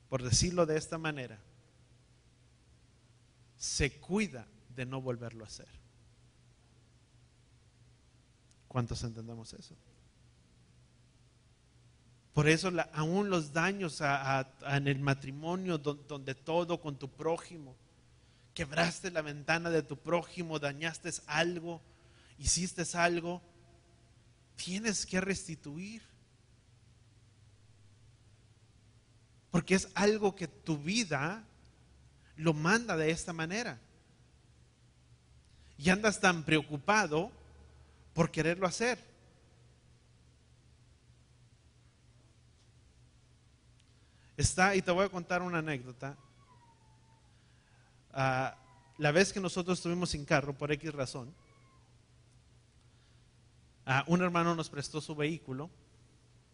por decirlo de esta manera, se cuida de no volverlo a hacer. ¿Cuántos entendemos eso? Por eso aún los daños en el matrimonio, donde todo con tu prójimo, quebraste la ventana de tu prójimo, dañaste algo, hiciste algo, tienes que restituir. Porque es algo que tu vida lo manda de esta manera. Y andas tan preocupado por quererlo hacer. Y te voy a contar una anécdota. La vez que nosotros estuvimos sin carro, por X razón, un hermano nos prestó su vehículo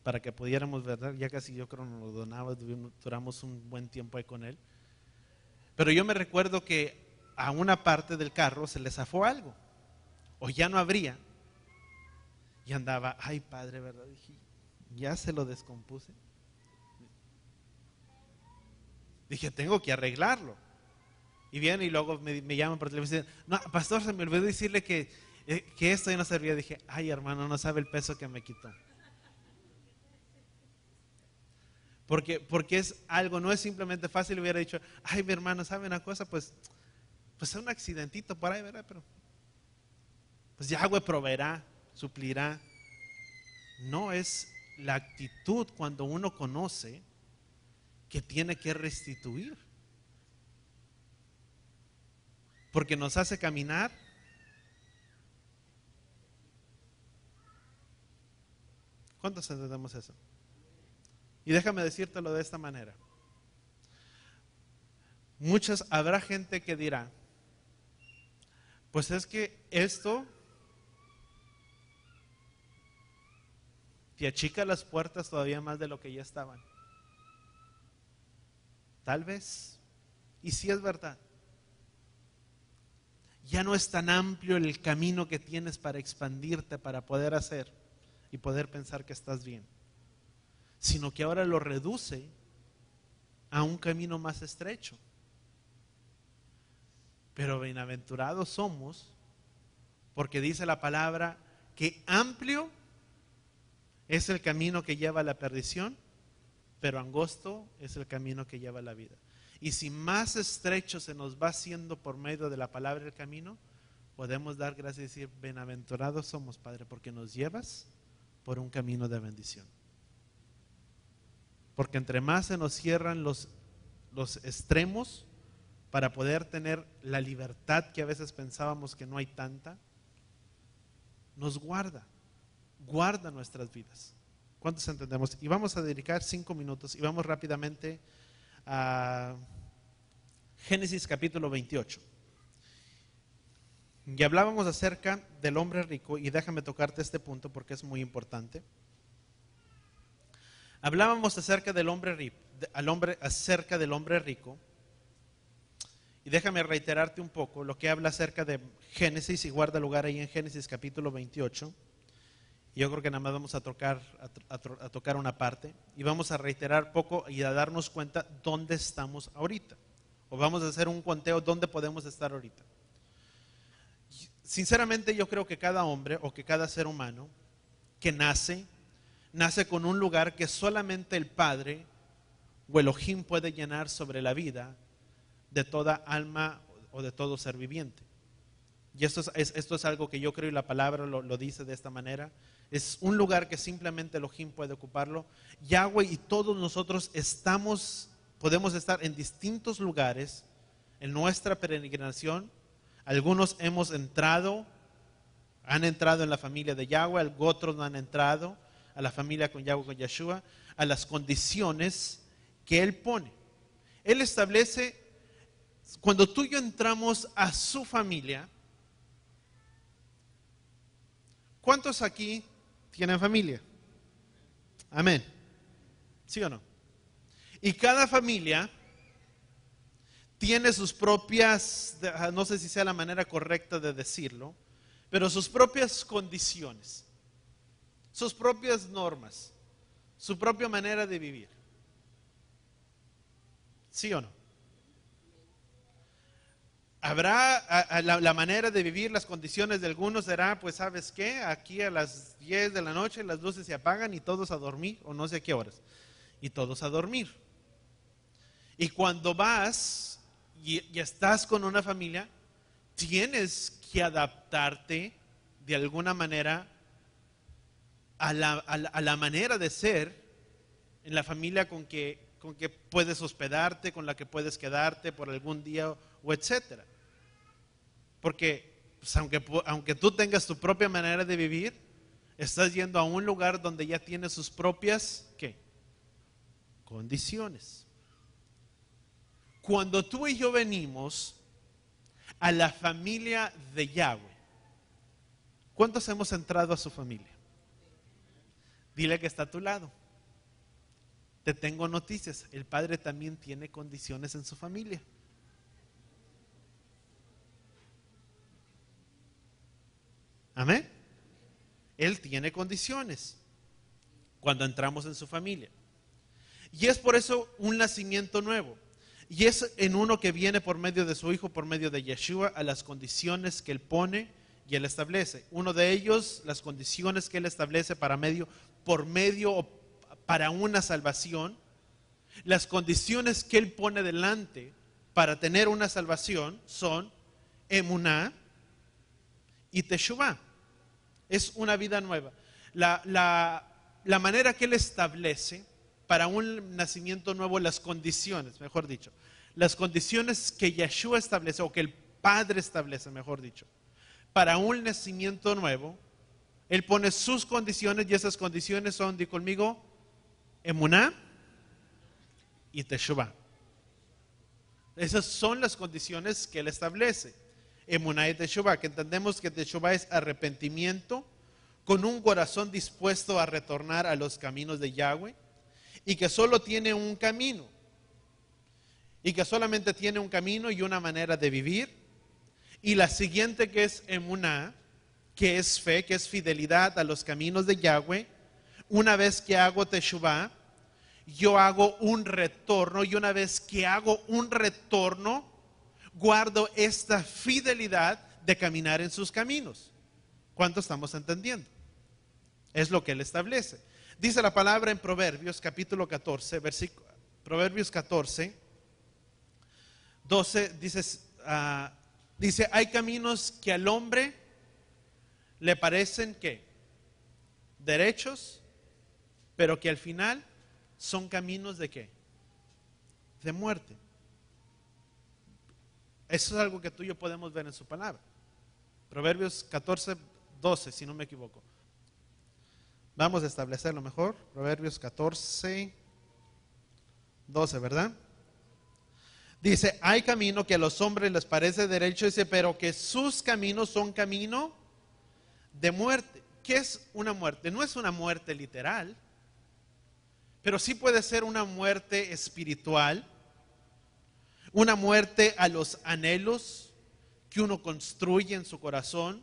para que pudiéramos, ¿verdad? Ya casi yo creo nos lo donaba, duramos un buen tiempo ahí con él. Pero yo me recuerdo que a una parte del carro se le zafó algo, o ya no habría, y andaba, ay padre, ¿verdad? Dije, ya se lo descompuse. Dije, tengo que arreglarlo. Y viene y luego me llaman por teléfono y dicen, no, pastor, se me olvidó decirle que esto ya no servía. Dije, ay hermano, no sabe el peso que me quitó. Porque es algo, no es simplemente fácil. Hubiera dicho, ay mi hermano, ¿sabe una cosa? Pues es un accidentito por ahí, ¿verdad? Pero pues Yahweh proveerá, suplirá. No, es la actitud cuando uno conoce que tiene que restituir. Porque nos hace caminar. ¿Cuántos entendemos eso? Y déjame decírtelo de esta manera. Habrá gente que dirá, pues es que esto te achica las puertas todavía más de lo que ya estaban. Tal vez, y sí es verdad. Ya no es tan amplio el camino que tienes para expandirte, para poder hacer y poder pensar que estás bien, sino que ahora lo reduce a un camino más estrecho. Pero bienaventurados somos, porque dice la palabra que amplio es el camino que lleva a la perdición, pero angosto es el camino que lleva a la vida. Y si más estrecho se nos va haciendo por medio de la palabra el camino, podemos dar gracias y decir, bienaventurados somos, Padre, porque nos llevas por un camino de bendición. Porque entre más se nos cierran los extremos para poder tener la libertad que a veces pensábamos que no hay tanta, nos guarda nuestras vidas. ¿Cuántos entendemos? Y vamos a dedicar 5 minutos y vamos rápidamente a Génesis capítulo 28. Y hablábamos acerca del hombre rico, y déjame tocarte este punto porque es muy importante. Hablábamos acerca del hombre rico, acerca del hombre rico, y déjame reiterarte un poco lo que habla acerca de Génesis, y guarda lugar ahí en Génesis capítulo 28. Yo creo que nada más vamos a tocar una parte, y vamos a reiterar poco y a darnos cuenta dónde estamos ahorita, o vamos a hacer un conteo dónde podemos estar ahorita. Sinceramente yo creo que cada hombre o que cada ser humano que nace con un lugar que solamente el Padre o Elohim puede llenar sobre la vida de toda alma o de todo ser viviente. Y esto es algo que yo creo, y la palabra lo dice de esta manera. Es un lugar que simplemente Elohim puede ocuparlo. Yahweh y todos nosotros podemos estar en distintos lugares en nuestra peregrinación. Algunos han entrado en la familia de Yahweh, otros no han entrado a la familia con Yahweh, con Yeshua, a las condiciones que Él pone. Él establece, cuando tú y yo entramos a su familia. ¿Cuántos aquí tienen familia? Amén. ¿Sí o no? Y cada familia tiene sus propias, no sé si sea la manera correcta de decirlo, pero sus propias condiciones, sus propias normas, su propia manera de vivir. ¿Sí o no? Habrá la manera de vivir, las condiciones de algunos será, pues ¿sabes qué? Aquí a las 10 de la noche las luces se apagan y todos a dormir, o no sé a qué horas, y todos a dormir. Y cuando vas y estás con una familia, tienes que adaptarte de alguna manera a la manera de ser en la familia con que puedes hospedarte, con la que puedes quedarte por algún día o etcétera. Porque pues, aunque tú tengas tu propia manera de vivir, estás yendo a un lugar donde ya tienes sus propias, ¿qué? Condiciones. Cuando tú y yo venimos a la familia de Yahweh, ¿cuántos hemos entrado a su familia? Dile que está a tu lado. Te tengo noticias, el Padre también tiene condiciones en su familia. Amén. Él tiene condiciones cuando entramos en su familia. Y es por eso un nacimiento nuevo. Y es en uno que viene por medio de su Hijo, por medio de Yeshua, a las condiciones que Él pone y Él establece. Uno de ellos, las condiciones que Él establece para una salvación. Las condiciones que Él pone delante para tener una salvación son emuná y teshuvá. Es una vida nueva. La manera que Él establece para un nacimiento nuevo, las condiciones, mejor dicho, las condiciones que Yeshua establece, o que el Padre establece, mejor dicho, para un nacimiento nuevo, Él pone sus condiciones, y esas condiciones son, di conmigo, emuná y teshuvá. Esas son las condiciones que Él establece. Emuná y teshuvá, que entendemos que teshuvá es arrepentimiento con un corazón dispuesto a retornar a los caminos de Yahweh, y que solo tiene un camino, y que solamente tiene un camino y una manera de vivir. Y la siguiente, que es emuná, que es fe, que es fidelidad a los caminos de Yahweh. Una vez que hago teshuvá, yo hago un retorno, y una vez que hago un retorno, guardo esta fidelidad de caminar en sus caminos. ¿Cuánto estamos entendiendo? Es lo que Él establece. Dice la palabra en Proverbios capítulo 14, Proverbios 14, 12, dice, hay caminos que al hombre le parecen ¿qué? Derechos, pero que al final son caminos de ¿qué? De muerte. Eso es algo que tú y yo podemos ver en su palabra. Proverbios 14, 12, si no me equivoco. Vamos a establecerlo mejor. Proverbios 14, 12, ¿verdad? Dice, hay camino que a los hombres les parece derecho, dice, pero que sus caminos son camino de muerte. ¿Qué es una muerte? No es una muerte literal, pero sí puede ser una muerte espiritual, una muerte a los anhelos que uno construye en su corazón,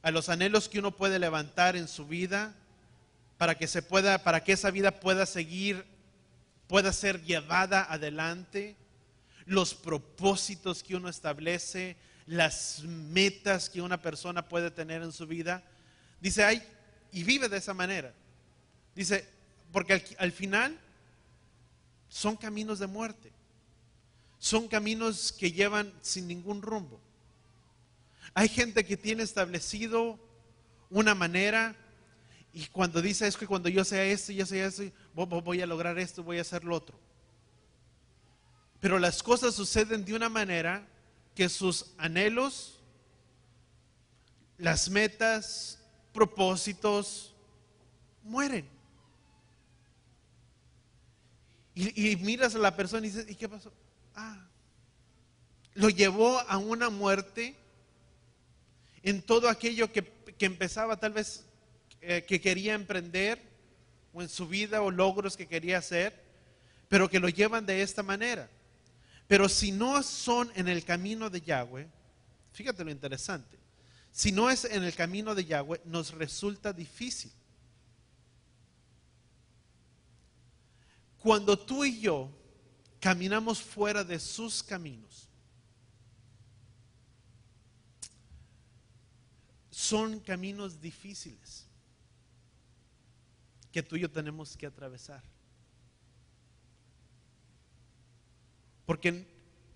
a los anhelos que uno puede levantar en su vida, para que esa vida pueda seguir, pueda ser llevada adelante, los propósitos que uno establece, las metas que una persona puede tener en su vida. Dice, y vive de esa manera. Dice, porque al final son caminos de muerte. Son caminos que llevan sin ningún rumbo. Hay gente que tiene establecido una manera y cuando dice, es que cuando yo sea esto, voy a lograr esto, voy a hacer lo otro. Pero las cosas suceden de una manera que sus anhelos, las metas, propósitos, mueren. Y miras a la persona y dices, ¿y qué pasó? Lo llevó a una muerte en todo aquello que empezaba tal vez que quería emprender, o en su vida, o logros que quería hacer, pero que lo llevan de esta manera. Pero si no son en el camino de Yahweh, fíjate lo interesante, si no es en el camino de Yahweh, nos resulta difícil. Cuando tú y yo caminamos fuera de sus caminos, son caminos difíciles que tú y yo tenemos que atravesar. Porque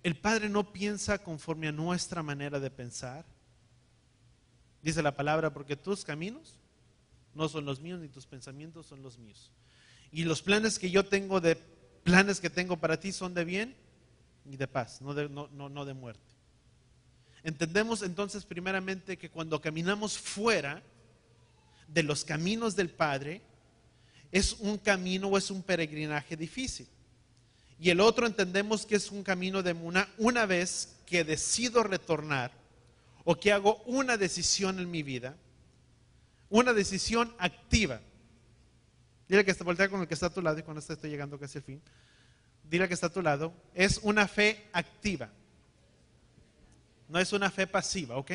el Padre no piensa conforme a nuestra manera de pensar. Dice la palabra, porque tus caminos no son los míos, ni tus pensamientos son los míos. Y los planes que yo tengo, planes que tengo para ti son de bien y de paz, no de muerte. Entendemos entonces primeramente que cuando caminamos fuera de los caminos del Padre, es un camino o es un peregrinaje difícil. Y el otro entendemos que es un camino de emuná, una vez que decido retornar o que hago una decisión en mi vida, una decisión activa. Dile que voltea con el que está a tu lado, y cuando estoy llegando casi al fin, dile que está a tu lado, es una fe activa. No es una fe pasiva, ¿ok?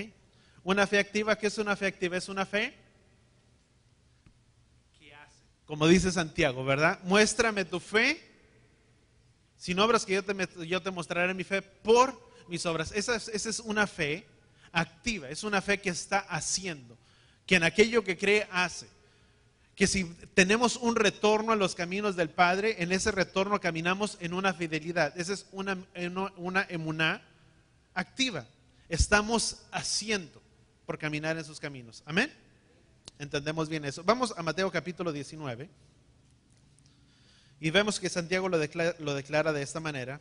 Una fe activa, ¿qué es una fe activa? Es una fe que hace. Como dice Santiago, ¿verdad? Muéstrame tu fe sin obras, que yo te mostraré mi fe por mis obras. Esa es una fe activa, es una fe que está haciendo, que en aquello que cree hace. Que si tenemos un retorno a los caminos del Padre, en ese retorno caminamos en una fidelidad. Esa es una emuná activa. Estamos haciendo por caminar en sus caminos. Amén. Entendemos bien eso. Vamos a Mateo capítulo 19. Y vemos que Santiago lo declara de esta manera.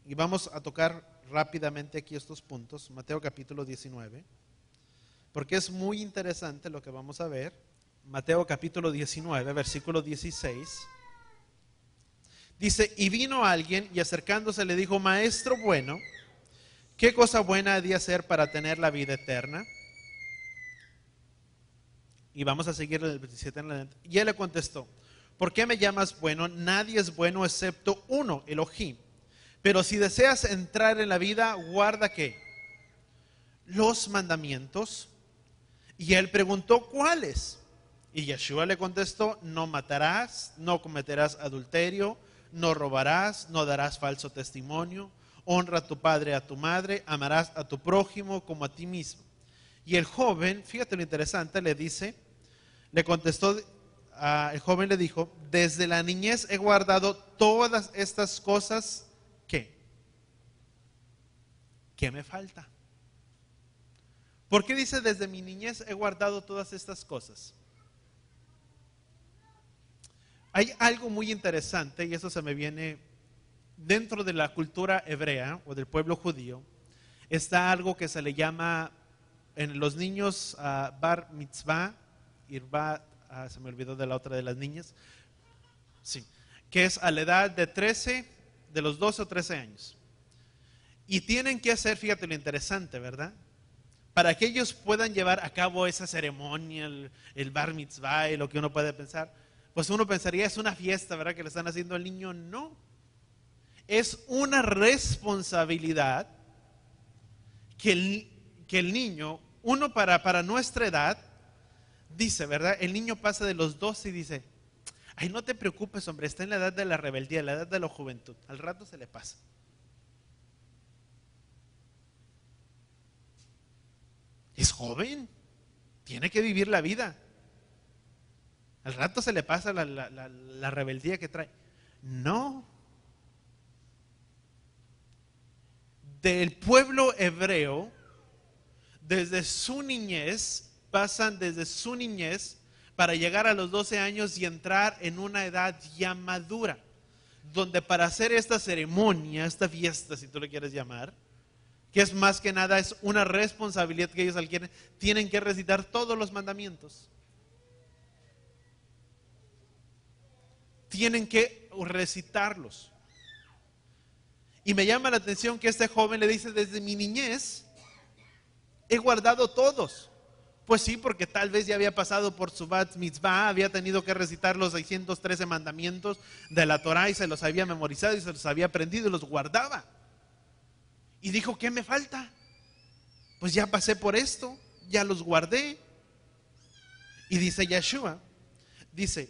Y vamos a tocar rápidamente aquí estos puntos. Mateo capítulo 19. Porque es muy interesante lo que vamos a ver. Mateo capítulo 19, versículo 16. Dice, y vino alguien y acercándose le dijo, maestro bueno, ¿qué cosa buena he de hacer para tener la vida eterna? Y vamos a seguir el 27 en adelante. Y él le contestó, ¿por qué me llamas bueno? Nadie es bueno excepto uno, Elohim. Pero si deseas entrar en la vida, guarda ¿qué? Los mandamientos. Y él preguntó, ¿cuáles? Y Yeshua le contestó, no matarás, no cometerás adulterio, no robarás, no darás falso testimonio, honra a tu padre y a tu madre, amarás a tu prójimo como a ti mismo. Y el joven, fíjate lo interesante, le contestó, el joven le dijo, desde la niñez he guardado todas estas cosas, ¿qué? ¿Qué me falta? ¿Por qué dice desde mi niñez he guardado todas estas cosas? Hay algo muy interesante, y eso se me viene dentro de la cultura hebrea o del pueblo judío. Está algo que se le llama en los niños bar mitzvah, se me olvidó de la otra de las niñas, sí, que es a la edad de los 12 o 13 años. Y tienen que hacer, fíjate lo interesante, ¿verdad? Para que ellos puedan llevar a cabo esa ceremonia, el bar mitzvah y lo que uno puede pensar, pues uno pensaría es una fiesta, ¿verdad? Que le están haciendo al niño. No, es una responsabilidad que el niño, uno para nuestra edad, dice, ¿verdad? El niño pasa de los 12 y dice, ay, no te preocupes, hombre, está en la edad de la rebeldía, la edad de la juventud, al rato se le pasa. Es joven, tiene que vivir la vida. Al rato se le pasa la rebeldía que trae. No. Del pueblo hebreo, desde su niñez, pasan desde su niñez para llegar a los 12 años y entrar en una edad ya madura, donde para hacer esta ceremonia, esta fiesta, si tú le quieres llamar, que es más que nada, es una responsabilidad que ellos adquieren, tienen que recitar todos los mandamientos. Tienen que recitarlos. Y me llama la atención que este joven le dice, desde mi niñez he guardado todos. Pues sí, porque tal vez ya había pasado por su bat mitzvah, había tenido que recitar los 613 mandamientos de la Torah y se los había memorizado y se los había aprendido y los guardaba. Y dijo, ¿qué me falta? Pues ya pasé por esto, ya los guardé. Y dice Yeshua, dice,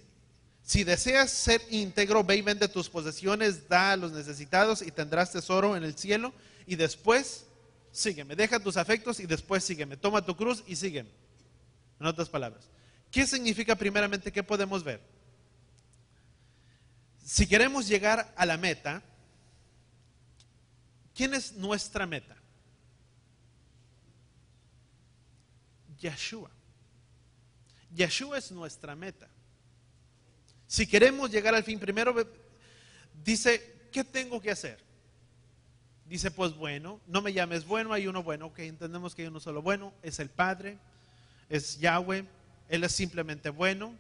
si deseas ser íntegro, ve y vende tus posesiones, da a los necesitados y tendrás tesoro en el cielo. Y después, sígueme, deja tus afectos y después sígueme. Toma tu cruz y sígueme. En otras palabras, ¿qué significa primeramente? ¿Qué podemos ver? Si queremos llegar a la meta, ¿quién es nuestra meta? Yeshua. Yeshua es nuestra meta. Si queremos llegar al fin, primero dice, ¿qué tengo que hacer? Dice, pues bueno, no me llames bueno, hay uno bueno. Ok, entendemos que hay uno solo bueno, es el Padre, es Yahweh, Él es simplemente bueno,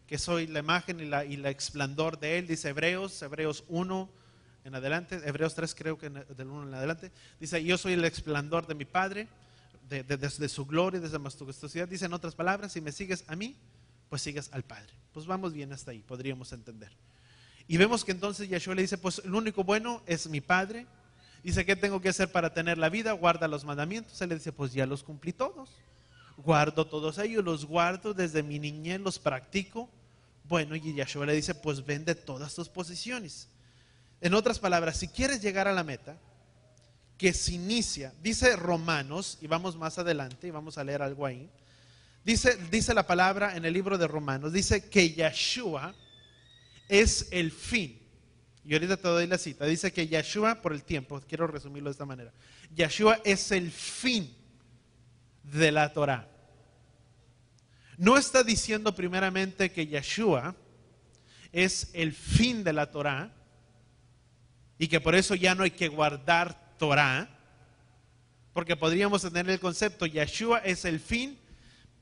que soy la imagen y la esplendor de Él. Dice Hebreos 1 en adelante, Hebreos 3 creo que del 1 en adelante, dice, yo soy el esplendor de mi Padre, de su gloria, de su majestuosidad. Dice en otras palabras, si me sigues a mí, pues sigues al Padre. Pues vamos bien hasta ahí, podríamos entender. Y vemos que entonces Yeshua le dice, pues el único bueno es mi Padre. Dice, ¿qué tengo que hacer para tener la vida? Guarda los mandamientos. Él le dice, pues ya los cumplí todos. Guardo todos ellos, los guardo desde mi niñez, los practico. Bueno, y Yeshua le dice, pues vende todas tus posesiones. En otras palabras, si quieres llegar a la meta, que se inicia, dice Romanos, y vamos más adelante y vamos a leer algo ahí, dice la palabra en el libro de Romanos, dice que Yeshua es el fin. Y ahorita te doy la cita, dice que Yeshua, por el tiempo, quiero resumirlo de esta manera, Yeshua es el fin de la Torah. No está diciendo primeramente que Yeshua es el fin de la Torah y que por eso ya no hay que guardar Torah, porque podríamos tener el concepto, Yeshua es el fin,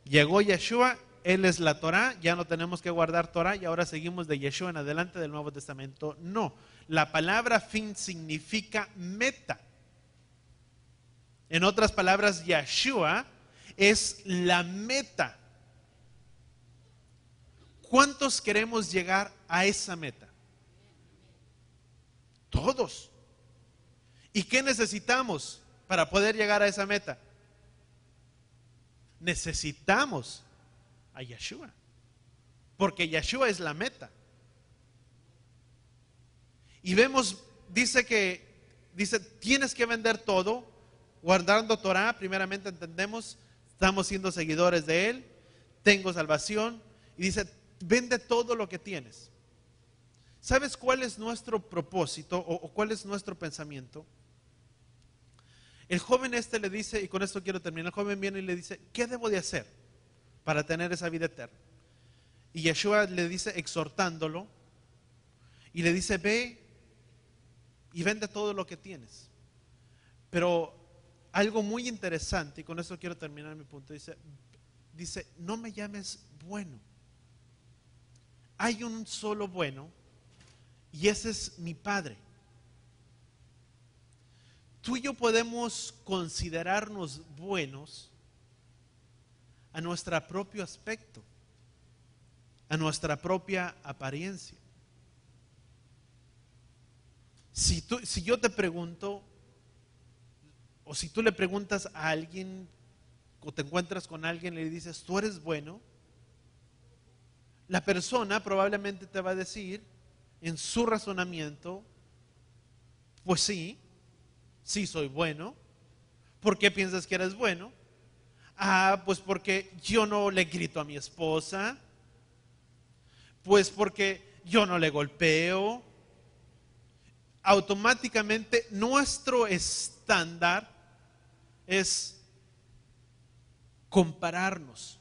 llegó Yeshua, Él es la Torah, ya no tenemos que guardar Torah y ahora seguimos de Yeshua en adelante del Nuevo Testamento. No, la palabra fin significa meta. En otras palabras, Yeshua es la meta. ¿Cuántos queremos llegar a esa meta? Todos. ¿Y qué necesitamos para poder llegar a esa meta? Necesitamos a Yeshua, porque Yeshua es la meta. Y vemos, dice, tienes que vender todo, guardando Torah, primeramente entendemos, estamos siendo seguidores de Él, tengo salvación, y dice, vende todo lo que tienes. ¿Sabes cuál es nuestro propósito o cuál es nuestro pensamiento? El joven le dice, y con esto quiero terminar, el joven viene y le dice, ¿qué debo de hacer para tener esa vida eterna? Y Yeshua le dice, exhortándolo, y le dice, ve y vende todo lo que tienes. Pero algo muy interesante, y con esto quiero terminar mi punto, dice, no me llames bueno, hay un solo bueno y ese es mi Padre. Tú y yo podemos considerarnos buenos a nuestro propio aspecto, a nuestra propia apariencia. Si yo te pregunto, o si tú le preguntas a alguien, o te encuentras con alguien y le dices, ¿tú eres bueno? La persona probablemente te va a decir, en su razonamiento, pues sí soy bueno. ¿Por qué piensas que eres bueno? Pues porque yo no le grito a mi esposa, pues porque yo no le golpeo. Automáticamente nuestro estándar es compararnos.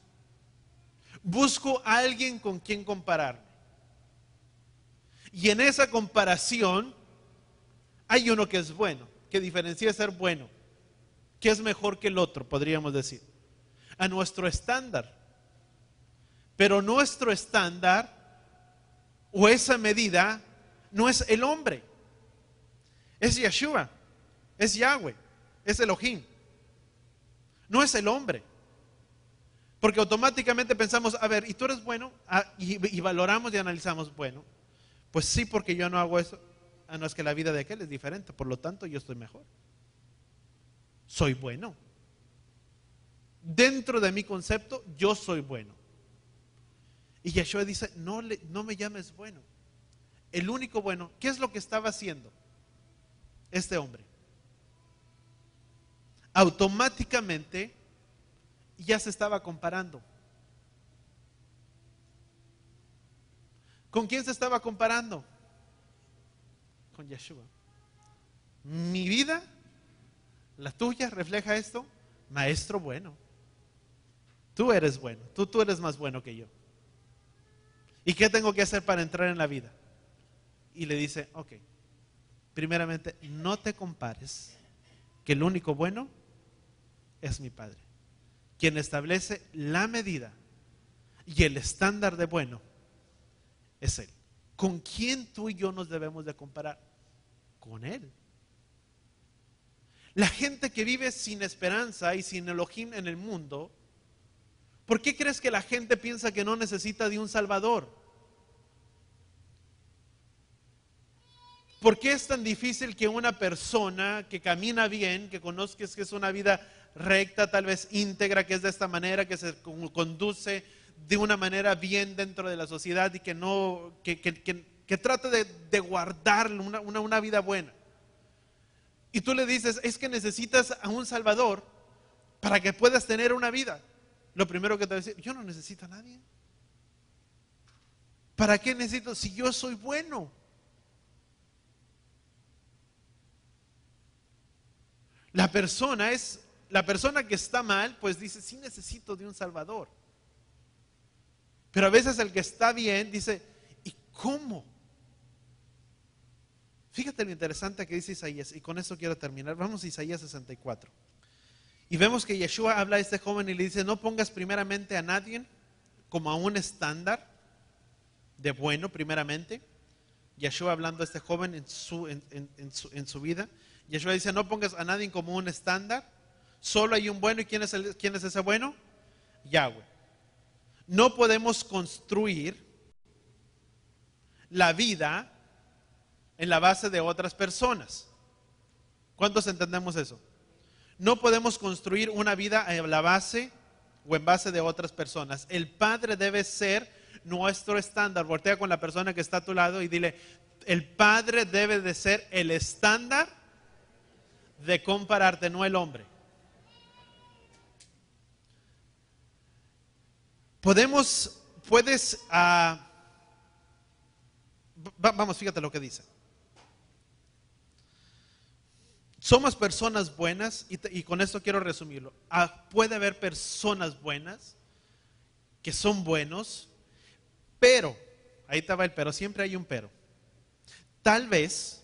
Busco a alguien con quien compararme. Y en esa comparación hay uno que es bueno, que diferencia ser bueno, que es mejor que el otro, podríamos decir, a nuestro estándar. Pero nuestro estándar o esa medida no es el hombre, es Yeshua, es Yahweh, es Elohim. No es el hombre. Porque automáticamente pensamos, a ver, ¿y tú eres bueno? Y valoramos y analizamos, bueno, pues sí, porque yo no hago eso. No, es que la vida de aquel es diferente, por lo tanto yo estoy mejor. Soy bueno. Dentro de mi concepto, yo soy bueno. Y Yeshua dice, no me llames bueno. El único bueno, ¿qué es lo que estaba haciendo este hombre? Automáticamente ya se estaba comparando. ¿Con quién se estaba comparando? Con Yeshua. Mi vida, la tuya, refleja esto. Maestro bueno, tú eres bueno, tú eres más bueno que yo. ¿Y qué tengo que hacer para entrar en la vida? Y le dice, ok, primeramente no te compares, que el único bueno es mi Padre, quien establece la medida y el estándar de bueno es Él. ¿Con quién tú y yo nos debemos de comparar? Con Él. La gente que vive sin esperanza y sin Elohim en el mundo, ¿por qué crees que la gente piensa que no necesita de un Salvador? ¿Por qué es tan difícil que una persona que camina bien, que conozcas que es una vida recta, tal vez íntegra, que es de esta manera, que se conduce de una manera bien dentro de la sociedad y que trata de guardar una vida buena? Y tú le dices, es que necesitas a un Salvador para que puedas tener una vida. Lo primero que te va a decir, yo no necesito a nadie. ¿Para qué necesito si yo soy bueno? La persona que está mal, pues dice, sí necesito de un Salvador. Pero a veces el que está bien dice, ¿y cómo? Fíjate lo interesante que dice Isaías, y con eso quiero terminar. Vamos a Isaías 64. Y vemos que Yeshua habla a este joven y le dice, no pongas primeramente a nadie como a un estándar de bueno primeramente. Yeshua hablando a este joven en su vida. Yeshua dice, no pongas a nadie como un estándar. Solo hay un bueno. ¿Y quién es ese bueno? Yahweh. No podemos construir la vida en la base de otras personas. ¿Cuántos entendemos eso? No podemos construir una vida en la base o en base de otras personas. El Padre debe ser nuestro estándar. Voltea con la persona que está a tu lado y dile, el Padre debe de ser el estándar de compararte, no el hombre. Vamos, fíjate lo que dice. Somos personas buenas y con esto quiero resumirlo. Puede haber personas buenas que son buenos, pero, ahí estaba el pero, siempre hay un pero. Tal vez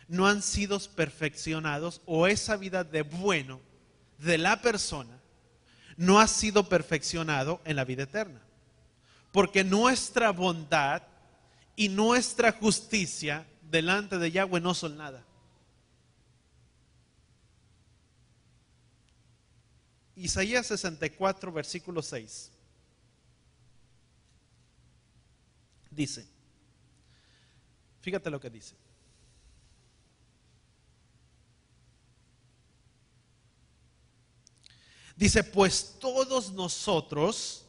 no han sido perfeccionados o esa vida de bueno de la persona no ha sido perfeccionado en la vida eterna. porque nuestra bondad y nuestra justicia delante de Yahweh no son nada. Isaías 64, versículo 6. Dice, fíjate lo que dice. Dice, pues todos nosotros,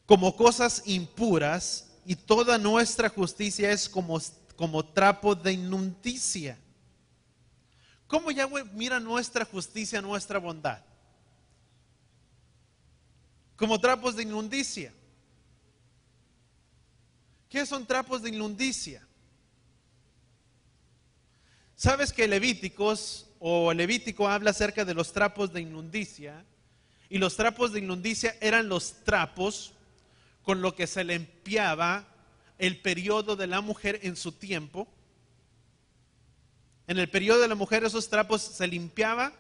como cosas impuras, y toda nuestra justicia es como trapo de inmundicia. ¿Cómo Yahweh mira nuestra justicia, nuestra bondad? Como trapos de inmundicia. ¿Qué son trapos de inmundicia? ¿Sabes que Levítico habla acerca de los trapos de inmundicia? Y los trapos de inmundicia eran los trapos con lo que se limpiaba el periodo de la mujer en su tiempo. En el periodo de la mujer esos trapos se limpiaba.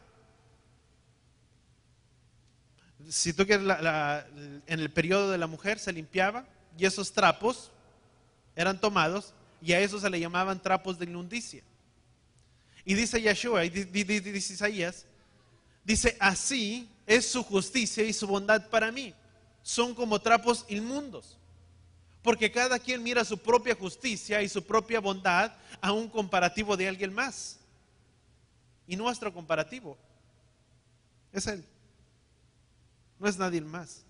Si tú quieres, en el periodo de la mujer se limpiaba y esos trapos eran tomados y a eso se le llamaban trapos de inmundicia. Y dice Yeshua, y dice Isaías, dice, así es su justicia y su bondad para mí. Son como trapos inmundos. Porque cada quien mira su propia justicia y su propia bondad a un comparativo de alguien más. Y nuestro comparativo es Él. No es nadie más.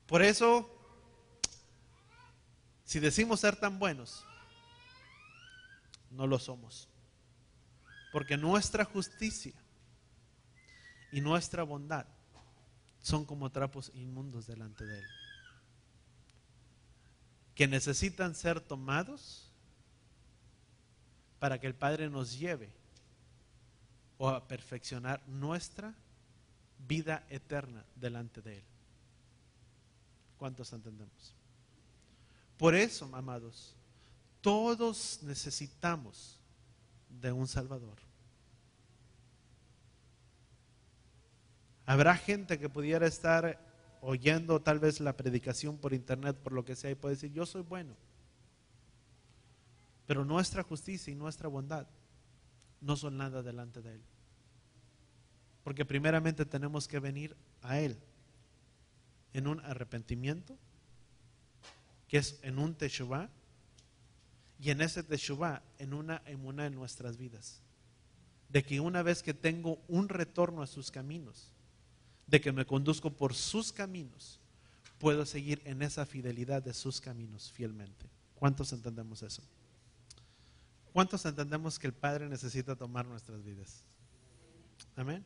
Por eso, si decimos ser tan buenos, no lo somos. Porque nuestra justicia y nuestra bondad son como trapos inmundos delante de Él, que necesitan ser tomados para que el Padre nos lleve o a perfeccionar nuestra vida eterna delante de Él. ¿Cuántos entendemos? Por eso, amados, todos necesitamos de un Salvador. Habrá gente que pudiera estar oyendo tal vez la predicación por internet, por lo que sea, y puede decir, yo soy bueno. Pero nuestra justicia y nuestra bondad no son nada delante de Él. Porque primeramente tenemos que venir a Él en un arrepentimiento, que es en un teshuvá, y en ese teshuvá, en una emuná en nuestras vidas. De que una vez que tengo un retorno a sus caminos, de que me conduzco por sus caminos, puedo seguir en esa fidelidad de sus caminos fielmente. ¿Cuántos entendemos eso? ¿Cuántos entendemos que el Padre necesita tomar nuestras vidas? Amén.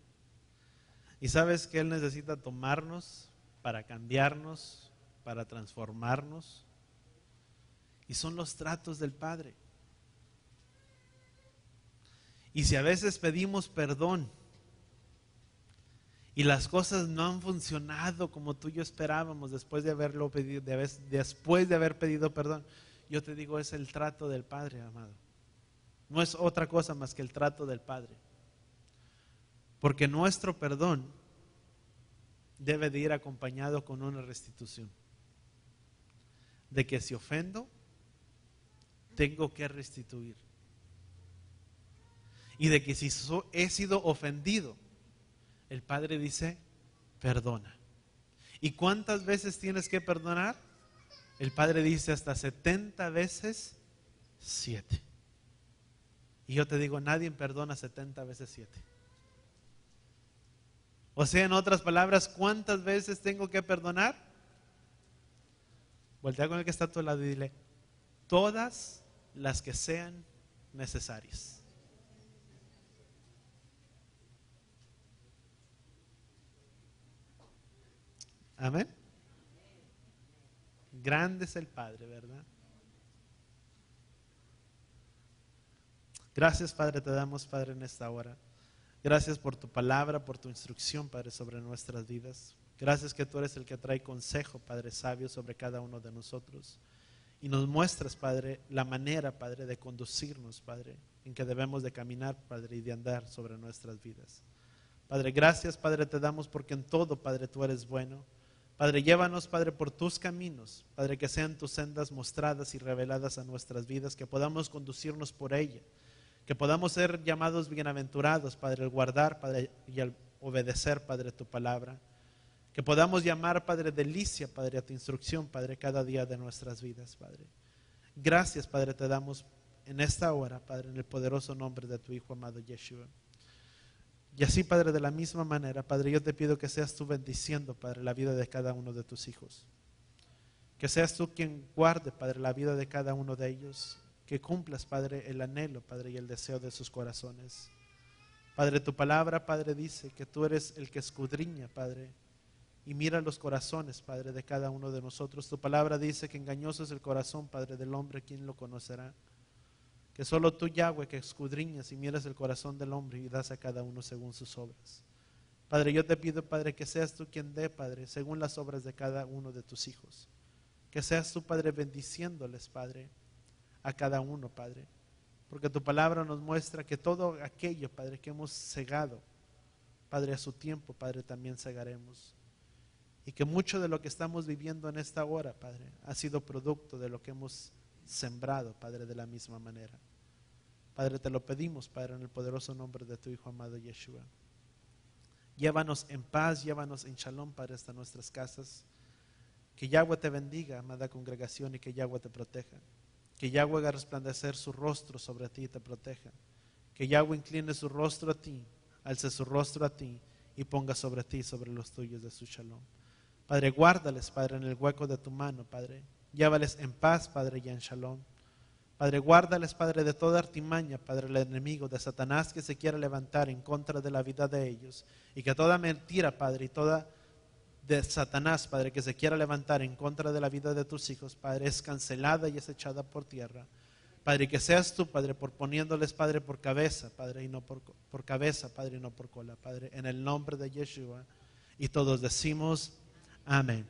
Y sabes que Él necesita tomarnos para cambiarnos, para transformarnos. Y son los tratos del Padre. Y si a veces pedimos perdón y las cosas no han funcionado como tú y yo esperábamos después de haberlo pedido, después de haber pedido perdón, yo te digo, es el trato del Padre, amado. No es otra cosa más que el trato del Padre. Porque nuestro perdón debe de ir acompañado con una restitución. De que si ofendo, tengo que restituir. Y de que si he sido ofendido, el Padre dice, perdona. ¿Y cuántas veces tienes que perdonar? El Padre dice hasta 70 veces 7. Y yo te digo, nadie perdona 70 veces 7. O sea, en otras palabras, ¿cuántas veces tengo que perdonar? Voltea con el que está a tu lado y dile, todas las que sean necesarias. Amén. Grande es el Padre, ¿verdad? Gracias, Padre, te damos, Padre, en esta hora. Gracias por tu palabra, por tu instrucción, Padre, sobre nuestras vidas. Gracias que tú eres el que trae consejo, Padre, sabio sobre cada uno de nosotros. Y nos muestras, Padre, la manera, Padre, de conducirnos, Padre, en que debemos de caminar, Padre, y de andar sobre nuestras vidas. Padre, gracias, Padre, te damos porque en todo, Padre, tú eres bueno. Padre, llévanos, Padre, por tus caminos. Padre, que sean tus sendas mostradas y reveladas a nuestras vidas, que podamos conducirnos por ella, que podamos ser llamados bienaventurados, Padre, al guardar, Padre, y al obedecer, Padre, tu palabra. Que podamos llamar, Padre, delicia, Padre, a tu instrucción, Padre, cada día de nuestras vidas, Padre. Gracias, Padre, te damos en esta hora, Padre, en el poderoso nombre de tu Hijo amado Yeshua. Y así, Padre, de la misma manera, Padre, yo te pido que seas tú bendiciendo, Padre, la vida de cada uno de tus hijos. Que seas tú quien guarde, Padre, la vida de cada uno de ellos. Que cumplas, Padre, el anhelo, Padre, y el deseo de sus corazones. Padre, tu palabra, Padre, dice que tú eres el que escudriña, Padre, y mira los corazones, Padre, de cada uno de nosotros. Tu palabra dice que engañoso es el corazón, Padre, del hombre, ¿quién lo conocerá? Que solo tú, Yahweh, que escudriñas y miras el corazón del hombre y das a cada uno según sus obras. Padre, yo te pido, Padre, que seas tú quien dé, Padre, según las obras de cada uno de tus hijos. Que seas tú, Padre, bendiciéndoles, Padre, a cada uno, Padre. Porque tu palabra nos muestra que todo aquello, Padre, que hemos cegado, Padre, a su tiempo, Padre, también cegaremos. Y que mucho de lo que estamos viviendo en esta hora, Padre, ha sido producto de lo que hemos sembrado, Padre, de la misma manera. Padre, te lo pedimos, Padre, en el poderoso nombre de tu Hijo amado Yeshua. Llévanos en paz, llévanos en shalom, Padre, hasta nuestras casas. Que Yahweh te bendiga, amada congregación, y que Yahweh te proteja. Que Yahweh haga resplandecer su rostro sobre ti y te proteja. Que Yahweh incline su rostro a ti, alce su rostro a ti y ponga sobre ti, sobre los tuyos de su shalom. Padre, guárdales, Padre, en el hueco de tu mano, Padre. Llévales en paz, Padre, y en shalom. Padre, guárdales, Padre, de toda artimaña, Padre, el enemigo de Satanás que se quiera levantar en contra de la vida de ellos. Y que toda mentira, Padre, y toda de Satanás, Padre, que se quiera levantar en contra de la vida de tus hijos, Padre, es cancelada y es echada por tierra. Padre, que seas tú, Padre, por poniéndoles, Padre, por cabeza, Padre, y no por cabeza, Padre, y no por cola, Padre, en el nombre de Yeshua. Y todos decimos, amén.